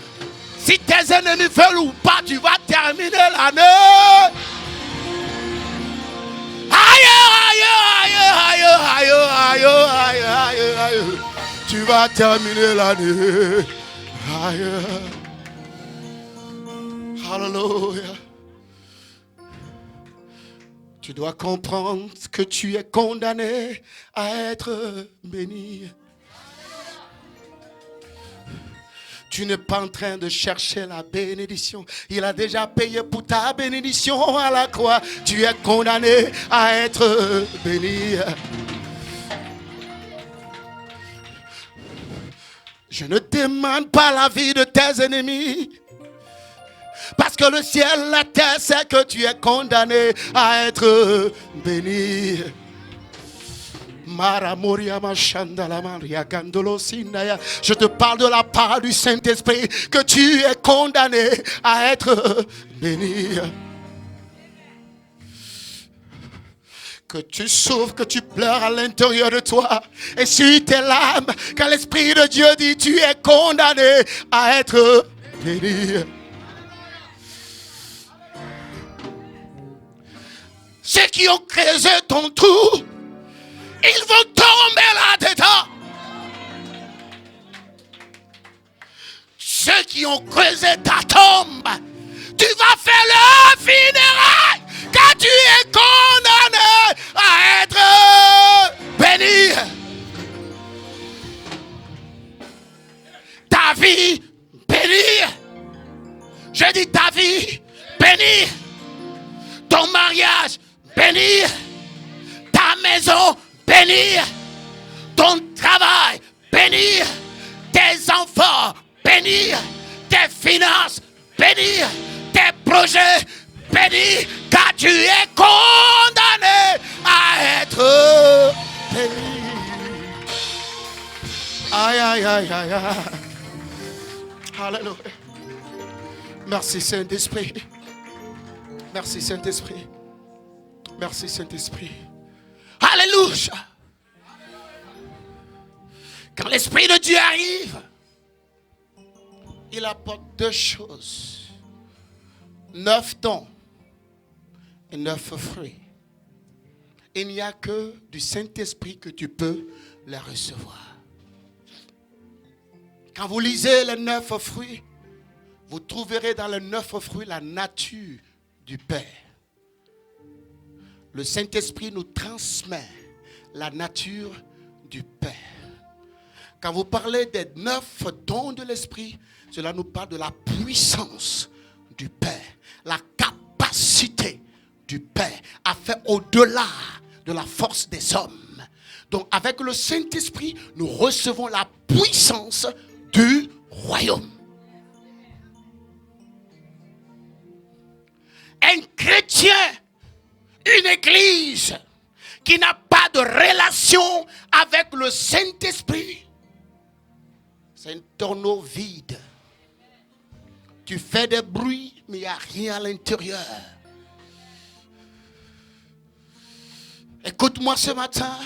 Si tes ennemis veulent ou pas, tu vas terminer l'année. Aïe. Tu vas terminer l'année. Alléluia. Tu dois comprendre que tu es condamné à être béni. Tu n'es pas en train de chercher la bénédiction. Il a déjà payé pour ta bénédiction à la croix. Tu es condamné à être béni. Je ne demande pas la vie de tes ennemis. Parce que le ciel, la terre, c'est que tu es condamné à être béni. Je te parle de la part du Saint-Esprit que tu es condamné à être béni. Que tu souffres, que tu pleures à l'intérieur de toi. Et sur tes larmes, quand l'Esprit de Dieu dit tu es condamné à être béni. Ceux qui ont creusé ton trou, ils vont tomber là-dedans. Ceux qui ont creusé ta tombe, tu vas faire leur funérailles car tu es condamné à être béni. Ta vie bénie. Je dis ta vie bénie. Ton mariage béni. Ta maison béni. Ton travail béni. Tes enfants bénis. Tes finances bénis. Tes projets bénis. Car tu es condamné à être béni. Aïe. Alléluia. Merci Saint-Esprit. Merci Saint-Esprit. Merci Saint-Esprit. Alléluia. Quand l'Esprit de Dieu arrive, il apporte 2 choses. 9 dons et 9 fruits. Il n'y a que du Saint-Esprit que tu peux les recevoir. Quand vous lisez les 9 fruits, vous trouverez dans les 9 fruits la nature du Père. Le Saint-Esprit nous transmet la nature du Père. Quand vous parlez des 9 dons de l'Esprit, cela nous parle de la puissance du Père, la capacité du Père à faire au-delà de la force des hommes. Donc avec le Saint-Esprit, nous recevons la puissance du royaume. Un chrétien, une église qui n'a pas de relation avec le Saint-Esprit, c'est un tonneau vide. Tu fais des bruits, mais il n'y a rien à l'intérieur. Écoute-moi ce matin.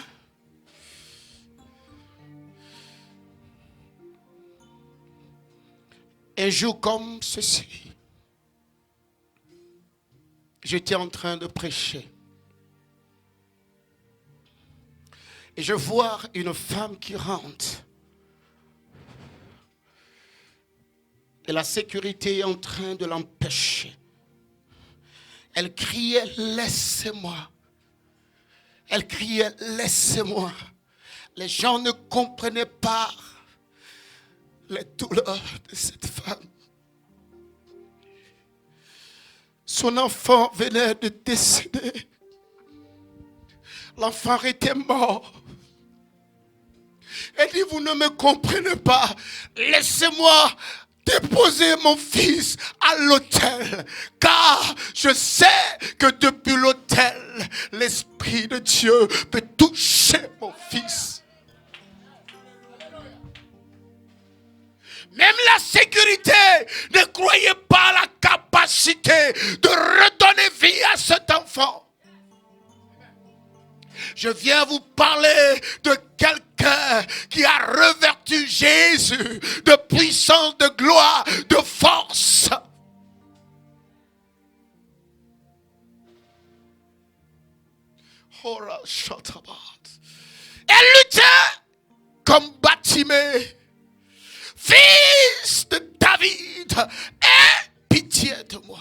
Un jour comme ceci, j'étais en train de prêcher. Et je vois une femme qui rentre. Et la sécurité est en train de l'empêcher. Elle criait, laissez-moi. Elle criait, laissez-moi. Les gens ne comprenaient pas les douleurs de cette femme. Son enfant venait de décéder. L'enfant était mort. Elle dit, vous ne me comprenez pas. Laissez-moi déposer mon fils à l'autel. Car je sais que depuis l'autel, l'Esprit de Dieu peut toucher mon fils. Même la sécurité ne croyait pas la capacité de redonner vie à cet enfant. Je viens vous parler de quelqu'un qui a revêtu Jésus de puissance, de gloire, de force. Elle luttait comme Batimée. Fils de David, aie pitié de moi.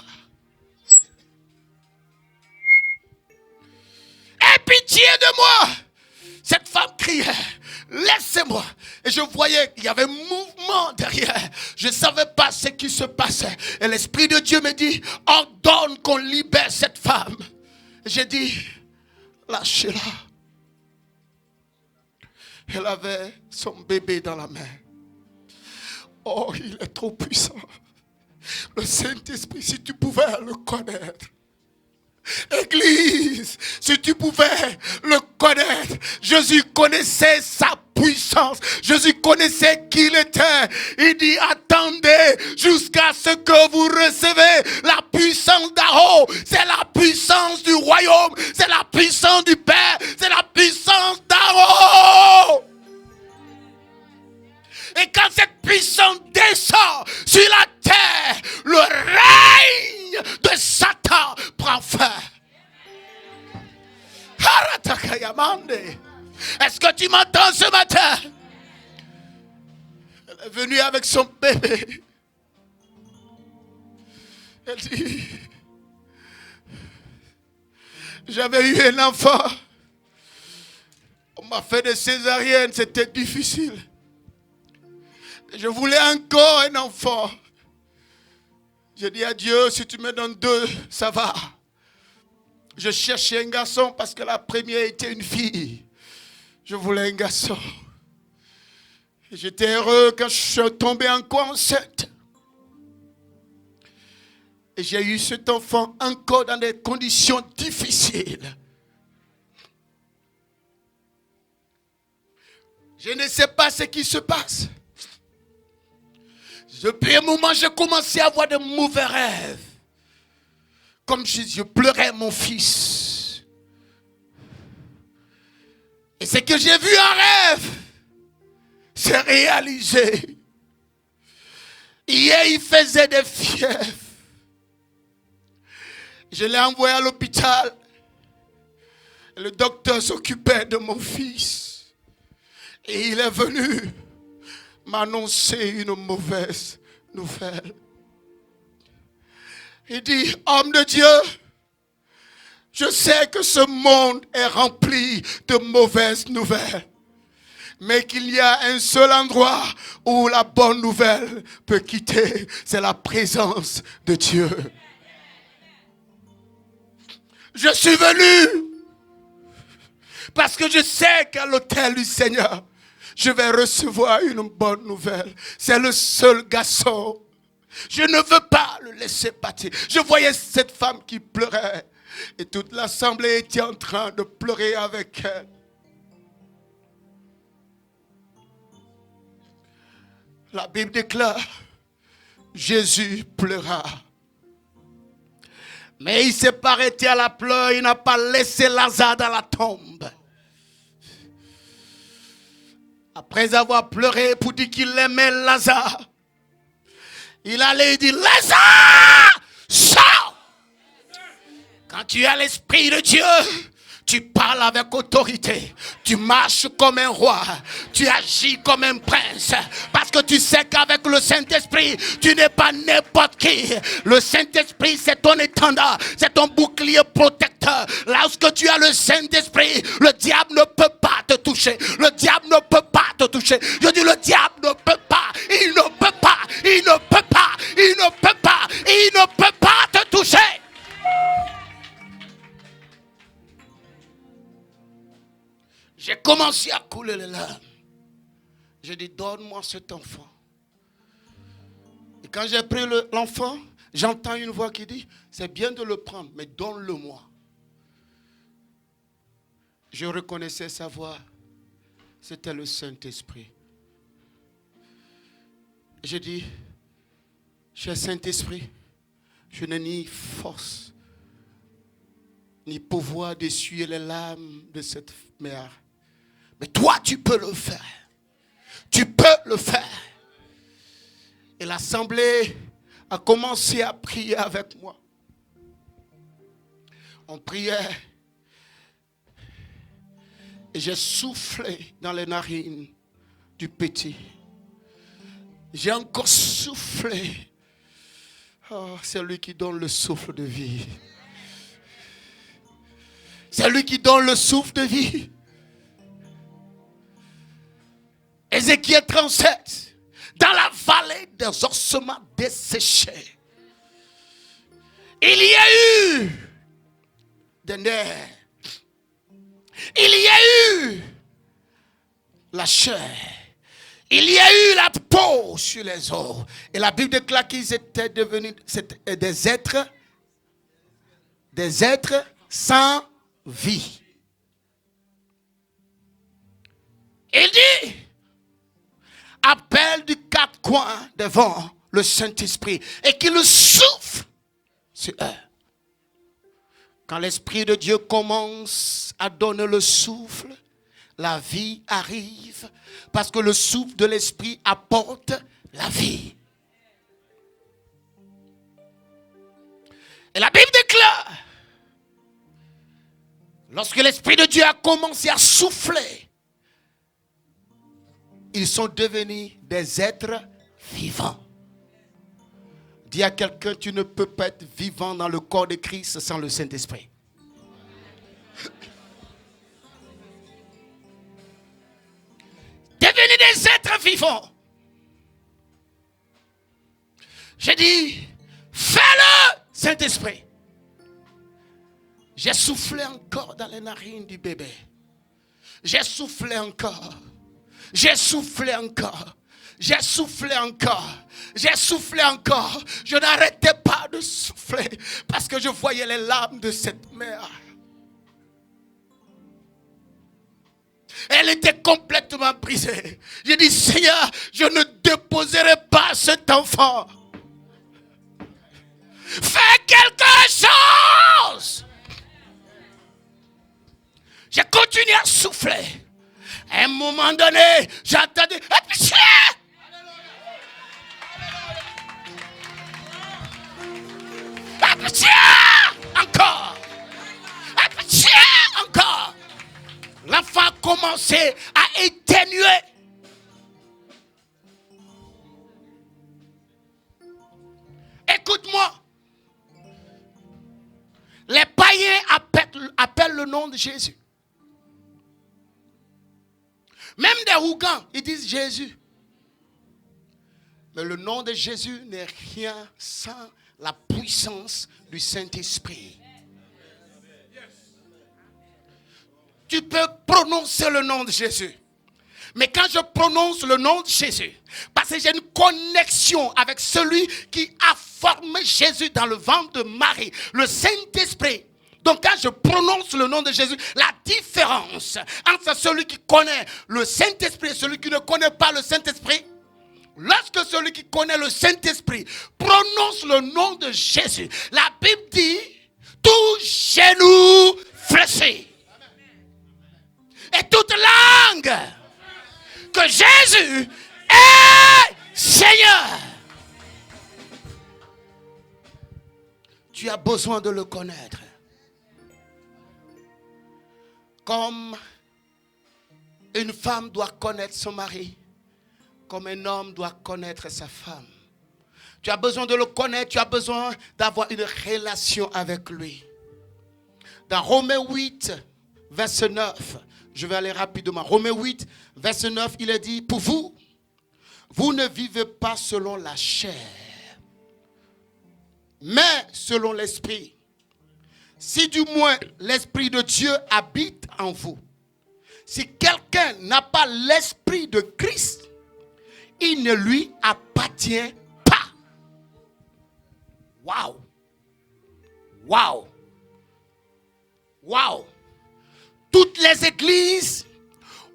Aie pitié de moi. Cette femme criait, laissez-moi. Et je voyais qu'il y avait un mouvement derrière. Je ne savais pas ce qui se passait. Et l'Esprit de Dieu me dit, ordonne qu'on libère cette femme. J'ai dit, lâchez-la. Elle avait son bébé dans la main. Oh, il est trop puissant. Le Saint-Esprit, si tu pouvais le connaître. Église, si tu pouvais le connaître. Jésus connaissait sa puissance. Jésus connaissait qui il était. Il dit, attendez jusqu'à ce que vous recevez la puissance d'Aaron. C'est la puissance du royaume. C'est la puissance du Père. C'est la puissance d'Aaron. Et quand cette puissance descend sur la terre, le règne de Satan prend fin. Est-ce que tu m'entends ce matin? Elle est venue avec son bébé. Elle dit, j'avais eu un enfant. On m'a fait des césariennes, c'était difficile. Je voulais encore un enfant. J'ai dit à Dieu, si tu me donnes 2, ça va. Je cherchais un garçon parce que la première était une fille. Je voulais un garçon. J'étais heureux quand je suis tombé encore enceinte. Et j'ai eu cet enfant encore dans des conditions difficiles. Je ne sais pas ce qui se passe. Depuis un moment, j'ai commencé à avoir de mauvais rêves. Comme je pleurais mon fils. Et ce que j'ai vu en rêve, c'est réalisé. Hier, il faisait des fièvres. Je l'ai envoyé à l'hôpital. Le docteur s'occupait de mon fils. Et il est venu m'annoncer une mauvaise nouvelle. Il dit, homme de Dieu, je sais que ce monde est rempli de mauvaises nouvelles. Mais qu'il y a un seul endroit où la bonne nouvelle peut quitter, c'est la présence de Dieu. Je suis venu parce que je sais qu'à l'autel du Seigneur, je vais recevoir une bonne nouvelle. C'est le seul garçon. Je ne veux pas le laisser partir. Je voyais cette femme qui pleurait et toute l'assemblée était en train de pleurer avec elle. La Bible déclare, Jésus pleura. Mais il s'est pas arrêté à la pleurs, il n'a pas laissé Lazare dans la tombe. Après avoir pleuré pour dire qu'il aimait Lazare, il allait dire, Lazare, sors! Quand tu as l'Esprit de Dieu, tu parles avec autorité. Tu marches comme un roi. Tu agis comme un prince. Parce que tu sais qu'avec le Saint-Esprit, tu n'es pas n'importe qui. Le Saint-Esprit, c'est ton étendard. C'est ton bouclier protecteur. Lorsque tu as le Saint-Esprit, le diable ne peut pas te toucher. Le diable ne peut pas te toucher. Je dis, le diable ne peut pas. Il ne peut pas. Il ne peut pas. Il ne peut pas. Il ne peut pas te toucher. J'ai commencé à couler les larmes. J'ai dit, donne-moi cet enfant. Et quand j'ai pris l'enfant, j'entends une voix qui dit, c'est bien de le prendre, mais donne-le-moi. Je reconnaissais sa voix. C'était le Saint-Esprit. J'ai dit, cher Saint-Esprit, je n'ai ni force, ni pouvoir d'essuyer les larmes de cette mère. Mais toi, tu peux le faire. Tu peux le faire. Et l'assemblée a commencé à prier avec moi. On priait. Et j'ai soufflé dans les narines du petit. J'ai encore soufflé. Oh, c'est lui qui donne le souffle de vie. C'est lui qui donne le souffle de vie. Ézéchiel 37, dans la vallée des ossements desséchés, il y a eu des nerfs, il y a eu la chair, il y a eu la peau sur les os. Et la Bible déclare qu'ils étaient devenus des êtres sans vie. Il dit, appelle du quatre coins devant le Saint-Esprit et qu'il souffle sur eux. Quand l'Esprit de Dieu commence à donner le souffle, la vie arrive parce que le souffle de l'Esprit apporte la vie. Et la Bible déclare, lorsque l'Esprit de Dieu a commencé à souffler, ils sont devenus des êtres vivants. Dis à quelqu'un, tu ne peux pas être vivant dans le corps de Christ sans le Saint-Esprit. Devenus des êtres vivants. J'ai dit, fais-le, Saint-Esprit. J'ai soufflé encore dans les narines du bébé. J'ai soufflé encore. J'ai soufflé encore. J'ai soufflé encore. J'ai soufflé encore. Je n'arrêtais pas de souffler parce que je voyais les larmes de cette mère. Elle était complètement brisée. J'ai dit, Seigneur, je ne déposerai pas cet enfant. Fais quelque chose. J'ai continué à souffler. À un moment donné, j'ai entendu, pitié! Tiens encore. Tiens encore. L'enfant a commencé à éternuer. Écoute-moi. Les païens appellent le nom de Jésus. Même des Rougans, ils disent Jésus. Mais le nom de Jésus n'est rien sans la puissance du Saint-Esprit. Tu peux prononcer le nom de Jésus. Mais quand je prononce le nom de Jésus, parce que j'ai une connexion avec celui qui a formé Jésus dans le ventre de Marie, le Saint-Esprit. Donc quand je prononce le nom de Jésus, la différence entre celui qui connaît le Saint-Esprit et celui qui ne connaît pas le Saint-Esprit, lorsque celui qui connaît le Saint-Esprit prononce le nom de Jésus, la Bible dit, tout genou fléchit. Et toute langue que Jésus est Seigneur. Tu as besoin de le connaître. Comme une femme doit connaître son mari, comme un homme doit connaître sa femme. Tu as besoin de le connaître, tu as besoin d'avoir une relation avec lui. Dans Romains 8, verset 9, je vais aller rapidement. Romains 8, verset 9, il est dit, pour vous, vous ne vivez pas selon la chair, mais selon l'esprit. Si du moins l'Esprit de Dieu habite en vous. Si quelqu'un n'a pas l'Esprit de Christ, il ne lui appartient pas. Waouh! Waouh! Waouh! Toutes les églises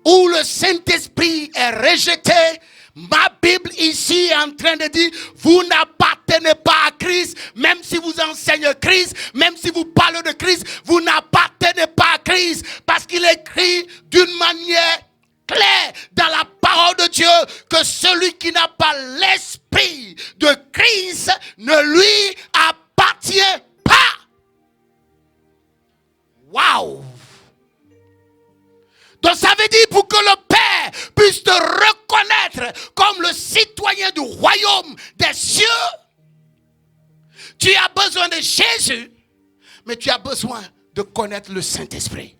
où le Saint-Esprit est rejeté, ma Bible ici est en train de dire, vous n'appartenez pas à Christ, même si vous enseignez Christ, même si vous parlez de Christ, vous n'appartenez pas à Christ, parce qu'il est écrit d'une manière claire dans la parole de Dieu que celui qui n'a pas l'Esprit de Christ ne lui appartient pas. Waouh! Donc ça veut dire pour que le Père puisse te reconnaître comme le citoyen du royaume des cieux, tu as besoin de Jésus, mais tu as besoin de connaître le Saint-Esprit.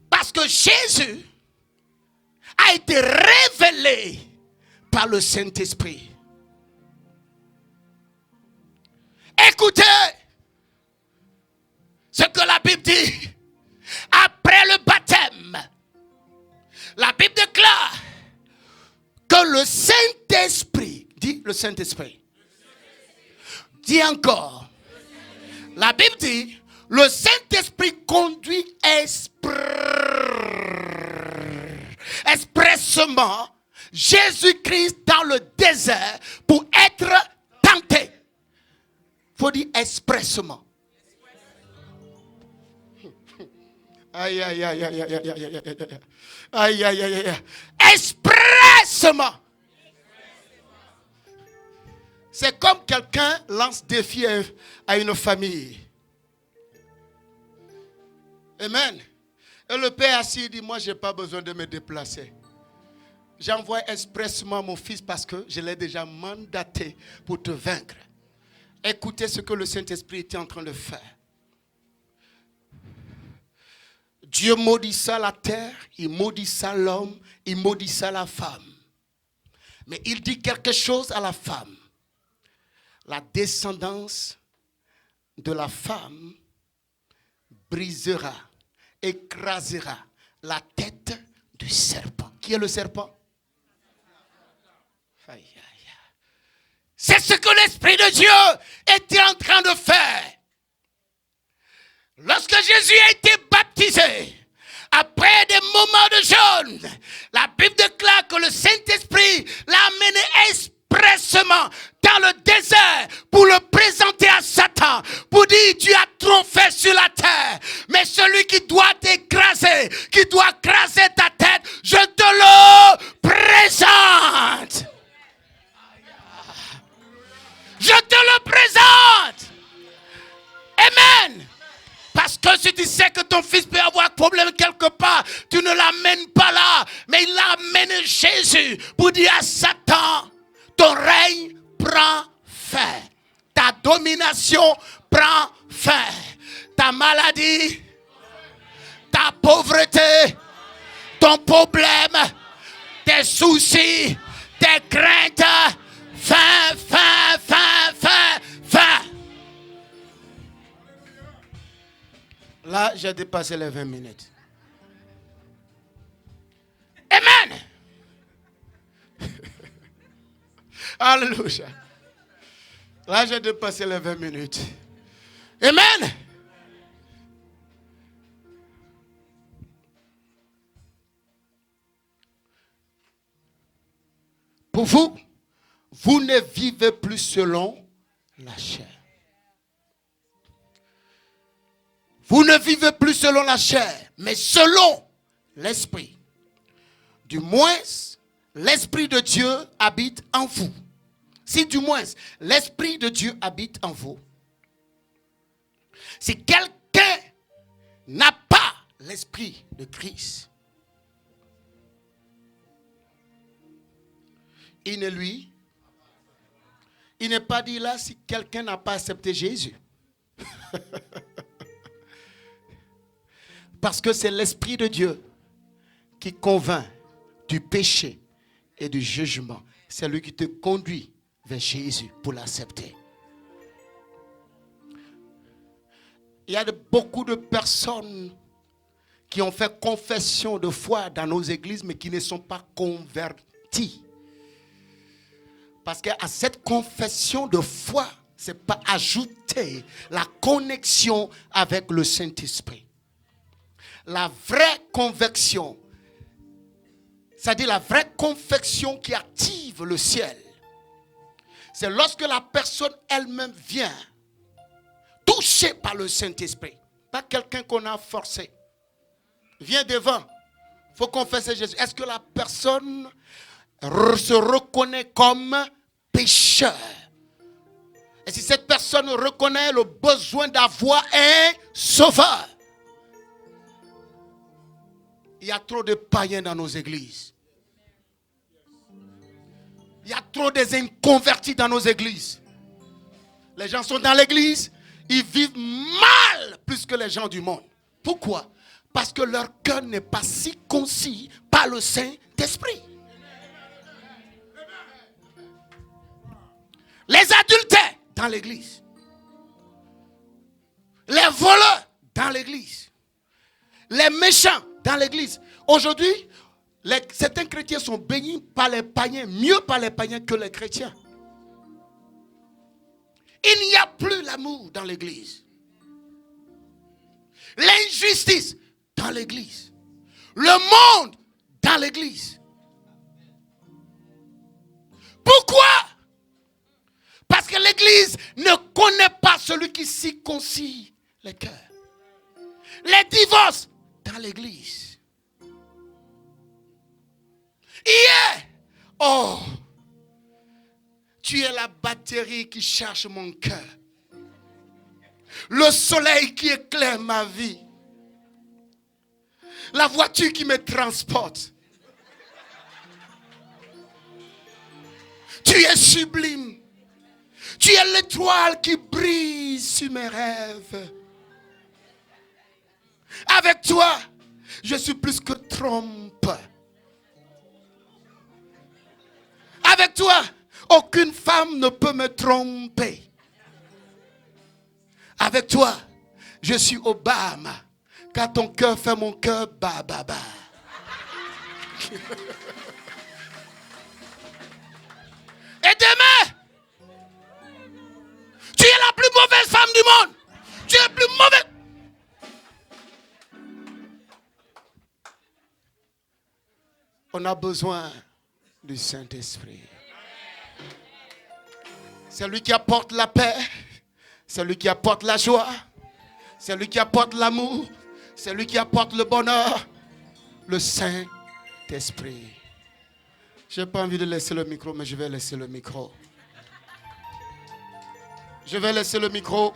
Parce que Jésus a été révélé par le Saint-Esprit. Écoutez ce que la Bible dit. Après le baptême, la Bible déclare que le Saint-Esprit, dit le Saint-Esprit, dit encore, la Bible dit, le Saint-Esprit conduit expressément Jésus-Christ dans le désert pour être tenté. Il faut dire expressément. Aïe, aïe, aïe, aïe, aïe, aïe, aïe, aïe, aïe, aïe, aïe, aïe. Expressement. C'est comme quelqu'un lance défi à une famille. Amen. Et le père assis dit, moi, je n'ai pas besoin de me déplacer. J'envoie expressement mon fils parce que je l'ai déjà mandaté pour te vaincre. Écoutez ce que le Saint-Esprit était en train de faire. Dieu maudissa la terre, il maudissa l'homme, il maudissa la femme. Mais il dit quelque chose à la femme. La descendance de la femme brisera, écrasera la tête du serpent. Qui est le serpent? Aïe, aïe, aïe. C'est ce que l'Esprit de Dieu était en train de faire. Lorsque Jésus a été baptisé, après des moments de jeûne, la Bible déclare que le Saint-Esprit l'a amené expressément dans le désert pour le présenter à Satan, pour dire, tu as trop fait sur la terre, mais celui qui doit t'écraser, qui doit écraser ta tête, je te le présente. Je te le ton fils peut avoir un problème quelque part, tu ne l'amènes pas là, mais il l'amène Jésus pour dire à Satan, ton règne prend fin. Ta domination prend fin. Ta maladie, ta pauvreté, ton problème, tes soucis, tes craintes, fin, fin, fin, fin, fin. Là, j'ai dépassé les 20 minutes. Amen. Alléluia. Là, j'ai dépassé les 20 minutes. Amen. Pour vous, vous ne vivez plus selon la chair. Vous ne vivez plus selon la chair, mais selon l'esprit. Du moins, l'esprit de Dieu habite en vous. Si du moins l'esprit de Dieu habite en vous, si quelqu'un n'a pas l'esprit de Christ, il n'est pas dit là si quelqu'un n'a pas accepté Jésus. Parce que c'est l'esprit de Dieu qui convainc du péché et du jugement. C'est lui qui te conduit vers Jésus pour l'accepter. Il y a beaucoup de personnes qui ont fait confession de foi dans nos églises, mais qui ne sont pas converties. Parce qu'à cette confession de foi, ce n'est pas ajouter la connexion avec le Saint-Esprit. La vraie conviction, c'est-à-dire la vraie confession qui active le ciel, c'est lorsque la personne elle-même vient touchée par le Saint-Esprit. Pas quelqu'un qu'on a forcé. Viens devant. Il faut confesser Jésus. Est-ce que la personne se reconnaît comme pécheur? Et si cette personne reconnaît le besoin d'avoir un sauveur? Il y a trop de païens dans nos églises. Il y a trop d'inconvertis dans nos églises. Les gens sont dans l'église, ils vivent mal plus que les gens du monde. Pourquoi? Parce que leur cœur n'est pas si concis par le Saint-Esprit. Les adultères dans l'église. Les voleurs dans l'église. Les méchants dans l'église. Aujourd'hui, certains chrétiens sont bénis par les païens, mieux par les païens que les chrétiens. Il n'y a plus l'amour dans l'église. L'injustice dans l'église. Le monde dans l'église. Pourquoi? Parce que l'église ne connaît pas celui qui circoncit les cœurs. Les divorces dans l'église. Hier, oh, tu es la batterie qui cherche mon cœur. Le soleil qui éclaire ma vie. La voiture qui me transporte. Tu es sublime. Tu es l'étoile qui brille sur mes rêves. Avec toi, je suis plus que trompe. Avec toi, aucune femme ne peut me tromper. Avec toi, je suis Obama. Car ton cœur fait mon cœur ba ba ba. Et demain, tu es la plus mauvaise femme du monde. Tu es la plus mauvaise. On a besoin du Saint-Esprit. C'est lui qui apporte la paix. C'est lui qui apporte la joie. C'est lui qui apporte l'amour. C'est lui qui apporte le bonheur. Le Saint-Esprit. Je n'ai pas envie de laisser le micro, mais je vais laisser le micro. Je vais laisser le micro.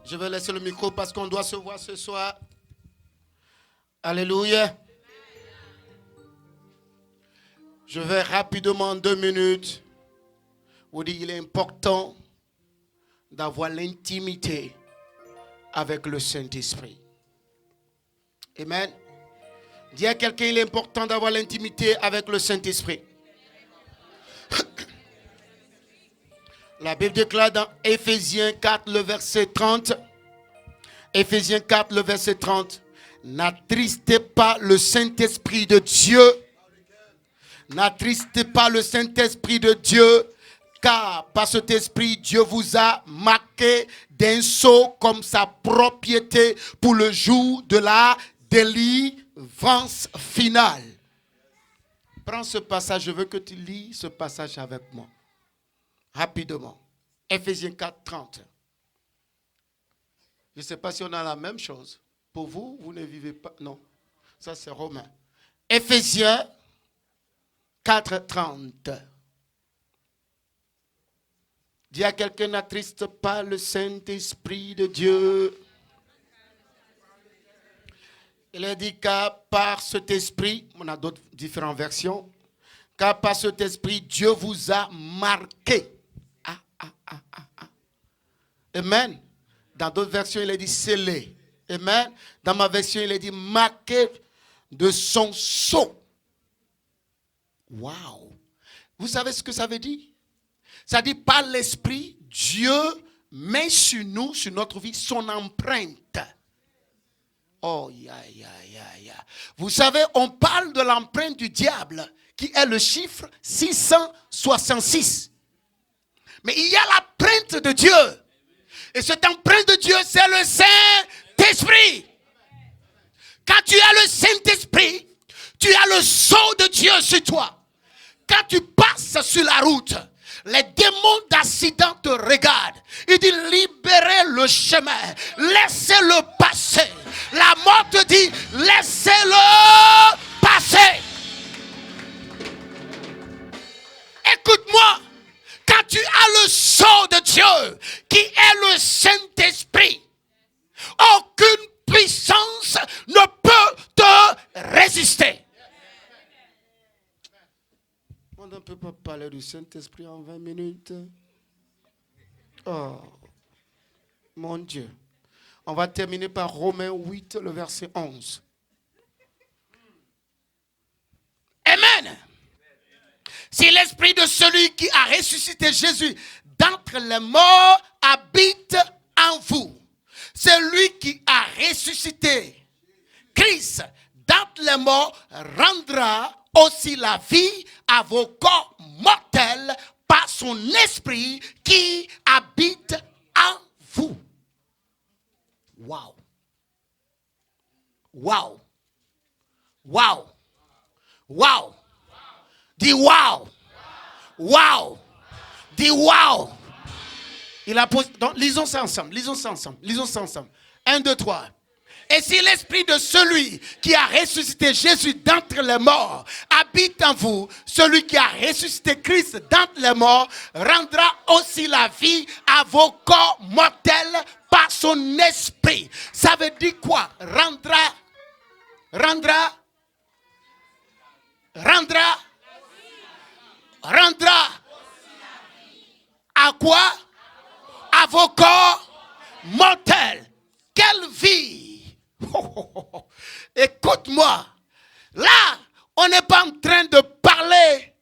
Je vais laisser le micro parce qu'on doit se voir ce soir. Alléluia. Je vais rapidement en 2 minutes vous dire qu'il est important d'avoir l'intimité avec le Saint-Esprit. Amen. Dis à quelqu'un, il est important d'avoir l'intimité avec le Saint-Esprit. La Bible déclare dans Éphésiens 4, le verset 30. Éphésiens 4, le verset 30. N'attristez pas le Saint-Esprit de Dieu. N'attristez pas le Saint-Esprit de Dieu, car par cet esprit, Dieu vous a marqué d'un sceau comme sa propriété pour le jour de la délivrance finale. Prends ce passage, je veux que tu lis ce passage avec moi. Rapidement. Éphésiens 4, 30. Je ne sais pas si on a la même chose. Pour vous, vous ne vivez pas. Non, ça c'est Romain. Éphésiens 4, 30. Dis à quelqu'un, n'attriste pas le Saint-Esprit de Dieu. Il a dit car par cet esprit, on a d'autres différentes versions, car par cet esprit, Dieu vous a marqué. Amen. Dans d'autres versions, il a dit scellé. Amen. Dans ma version, il a dit marqué de son sceau. Wow. Vous savez ce que ça veut dire? Ça dit par l'esprit, Dieu met sur nous, sur notre vie, son empreinte. Oh, Vous savez, on parle de l'empreinte du diable, qui est le chiffre 666. Mais il y a l'empreinte de Dieu. Et cette empreinte de Dieu, c'est le Saint-Esprit. Quand tu as le Saint-Esprit, tu as le sceau de Dieu sur toi. Quand tu passes sur la route, les démons d'accident te regardent. Il dit libérez le chemin, laissez-le passer. La mort te dit laissez-le passer. Écoute-moi, quand tu as le sceau de Dieu, qui est le Saint-Esprit, aucune puissance ne peut te résister. On ne peut pas parler du Saint-Esprit en 20 minutes. Oh, mon Dieu. On va terminer par Romains 8, le verset 11. Amen. Si l'esprit de celui qui a ressuscité Jésus d'entre les morts habite en vous, celui qui a ressuscité Christ d'entre les morts rendra aussi la vie à vos corps mortels par son esprit qui habite en vous. Wow. Wow. Wow. Wow. Dis wow. Wow. Dis wow. Il a posé. Donc, lisons ça ensemble. 1, 2, 3. Et si l'esprit de celui qui a ressuscité Jésus d'entre les morts habite en vous, celui qui a ressuscité Christ d'entre les morts rendra aussi la vie à vos corps mortels par son esprit. Ça veut dire quoi? Rendra à quoi? À vos corps mortels. Quelle vie! Écoute-moi, là, on n'est pas en train de parler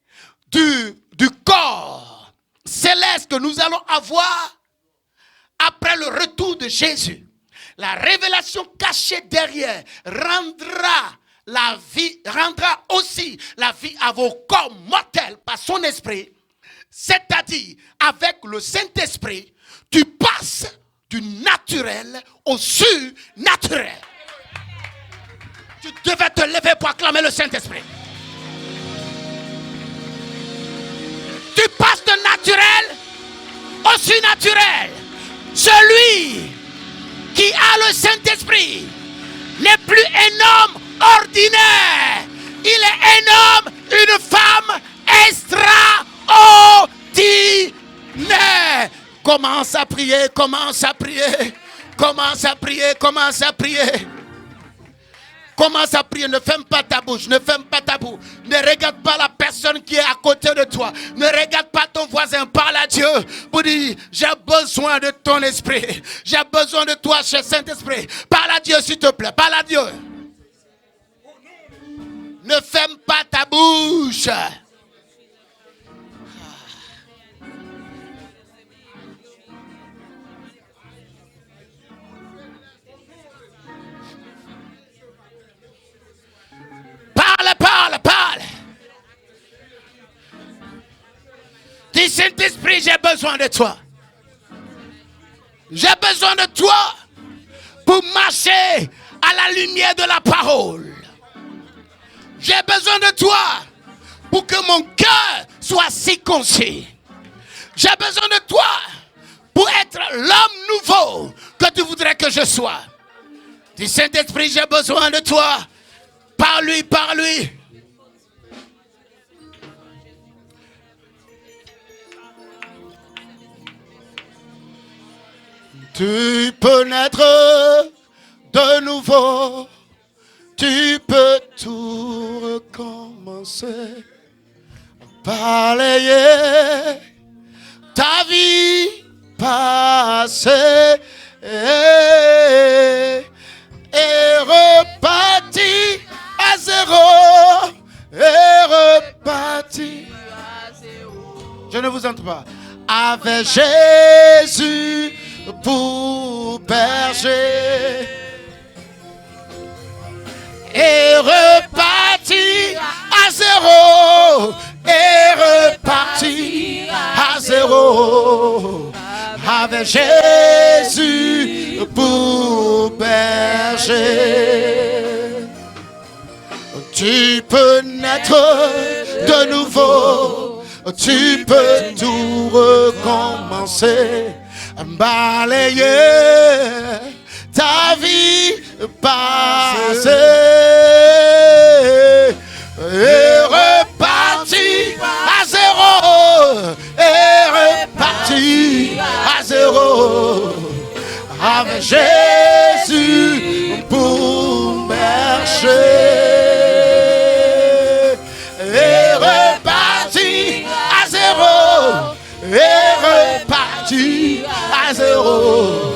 du corps céleste que nous allons avoir après le retour de Jésus. La révélation cachée derrière rendra aussi la vie à vos corps mortels par son esprit. C'est-à-dire, avec le Saint-Esprit, tu passes du naturel au surnaturel. Tu devais te lever pour acclamer le Saint-Esprit. Tu passes de naturel au surnaturel. Celui qui a le Saint-Esprit n'est plus un homme ordinaire. Il est un homme, une femme extraordinaire. Commence à prier, commence à prier. Commence à prier, commence à prier. Commence à prier, ne ferme pas ta bouche, ne ferme pas ta bouche. Ne regarde pas la personne qui est à côté de toi. Ne regarde pas ton voisin, parle à Dieu pour dire, j'ai besoin de ton esprit. J'ai besoin de toi, cher Saint-Esprit. Parle à Dieu s'il te plaît, parle à Dieu. Ne ferme pas ta bouche. Parle. Dis, Saint-Esprit, j'ai besoin de toi. J'ai besoin de toi pour marcher à la lumière de la parole. J'ai besoin de toi pour que mon cœur soit circoncis. J'ai besoin de toi pour être l'homme nouveau que tu voudrais que je sois. Dis, Saint-Esprit, j'ai besoin de toi. Par-lui. Tu peux naître de nouveau. Tu peux tout recommencer. Balayer ta vie passée et repartir à zéro. Je ne vous entends pas. Avec Jésus pour berger. Et repartir à zéro. Avec Jésus pour berger. Tu peux naître de nouveau. Tu peux tout recommencer. Balayer ta vie passée et repartir à zéro. Avec Jésus pour marcher et repartir à zéro.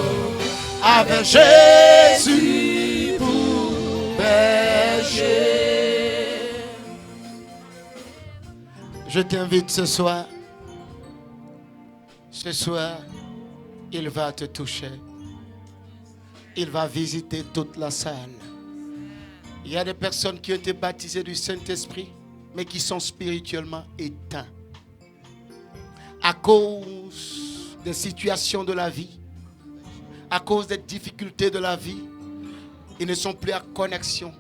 Avec Jésus pour berger. Je t'invite ce soir. Ce soir, il va te toucher. Il va visiter toute la salle. Il y a des personnes qui ont été baptisées du Saint-Esprit, mais qui sont spirituellement éteints. À cause des situations de la vie, à cause des difficultés de la vie, ils ne sont plus à connexion.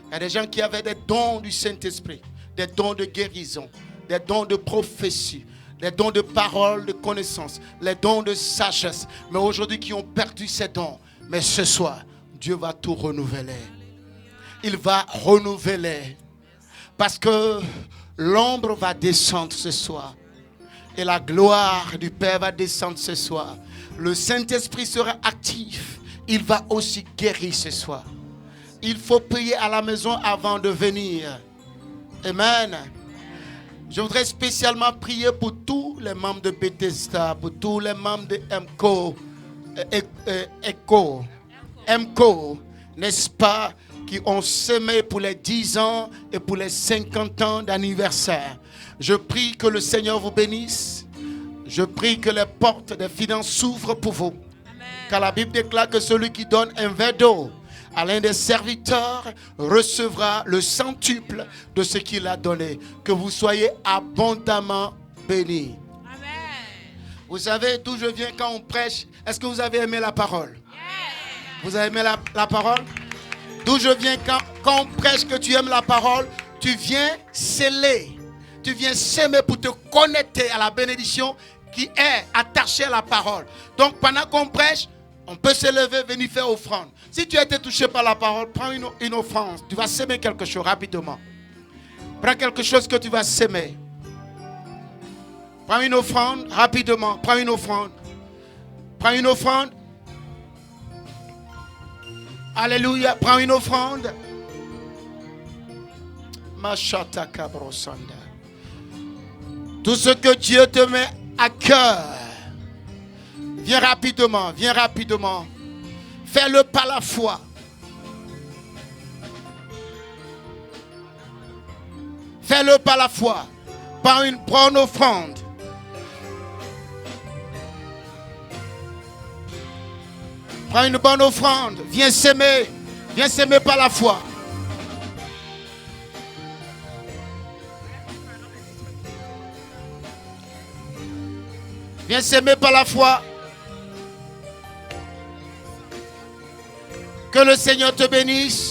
Il y a des gens qui avaient des dons du Saint-Esprit, des dons de guérison, des dons de prophétie, des dons de parole, de connaissance, les dons de sagesse, mais aujourd'hui qui ont perdu ces dons. Mais ce soir, Dieu va tout renouveler. Il va renouveler. Parce que l'ombre va descendre ce soir. Et la gloire du Père va descendre ce soir. Le Saint-Esprit sera actif. Il va aussi guérir ce soir. Il faut prier à la maison avant de venir. Amen. Je voudrais spécialement prier pour tous les membres de Bethesda, pour tous les membres de MCO, n'est-ce pas, qui ont semé pour les 10 ans et pour les 50 ans d'anniversaire. Je prie que le Seigneur vous bénisse. Je prie que les portes des finances s'ouvrent pour vous. Amen. Car la Bible déclare que celui qui donne un verre d'eau à l'un des serviteurs recevra le centuple de ce qu'il a donné. Que vous soyez abondamment bénis. Amen. Vous savez d'où je viens quand on prêche. Est-ce que vous avez aimé la parole? Vous avez aimé la parole? D'où je viens quand on prêche que tu aimes la parole, tu viens sceller. Tu viens s'aimer pour te connecter à la bénédiction qui est attachée à la parole. Donc pendant qu'on prêche, on peut se lever, venir faire offrande. Si tu as été touché par la parole, prends une offrande. Tu vas s'aimer quelque chose rapidement. Prends quelque chose que tu vas s'aimer. Prends une offrande rapidement. Prends une offrande. Prends une offrande. Alléluia. Prends une offrande. Machata kabrosanda. Tout ce que Dieu te met à cœur, viens rapidement, viens rapidement. Fais-le par la foi. Fais-le par la foi, par une bonne offrande. Prends une bonne offrande, viens s'aimer par la foi. Viens s'aimer par la foi. Que le Seigneur te bénisse.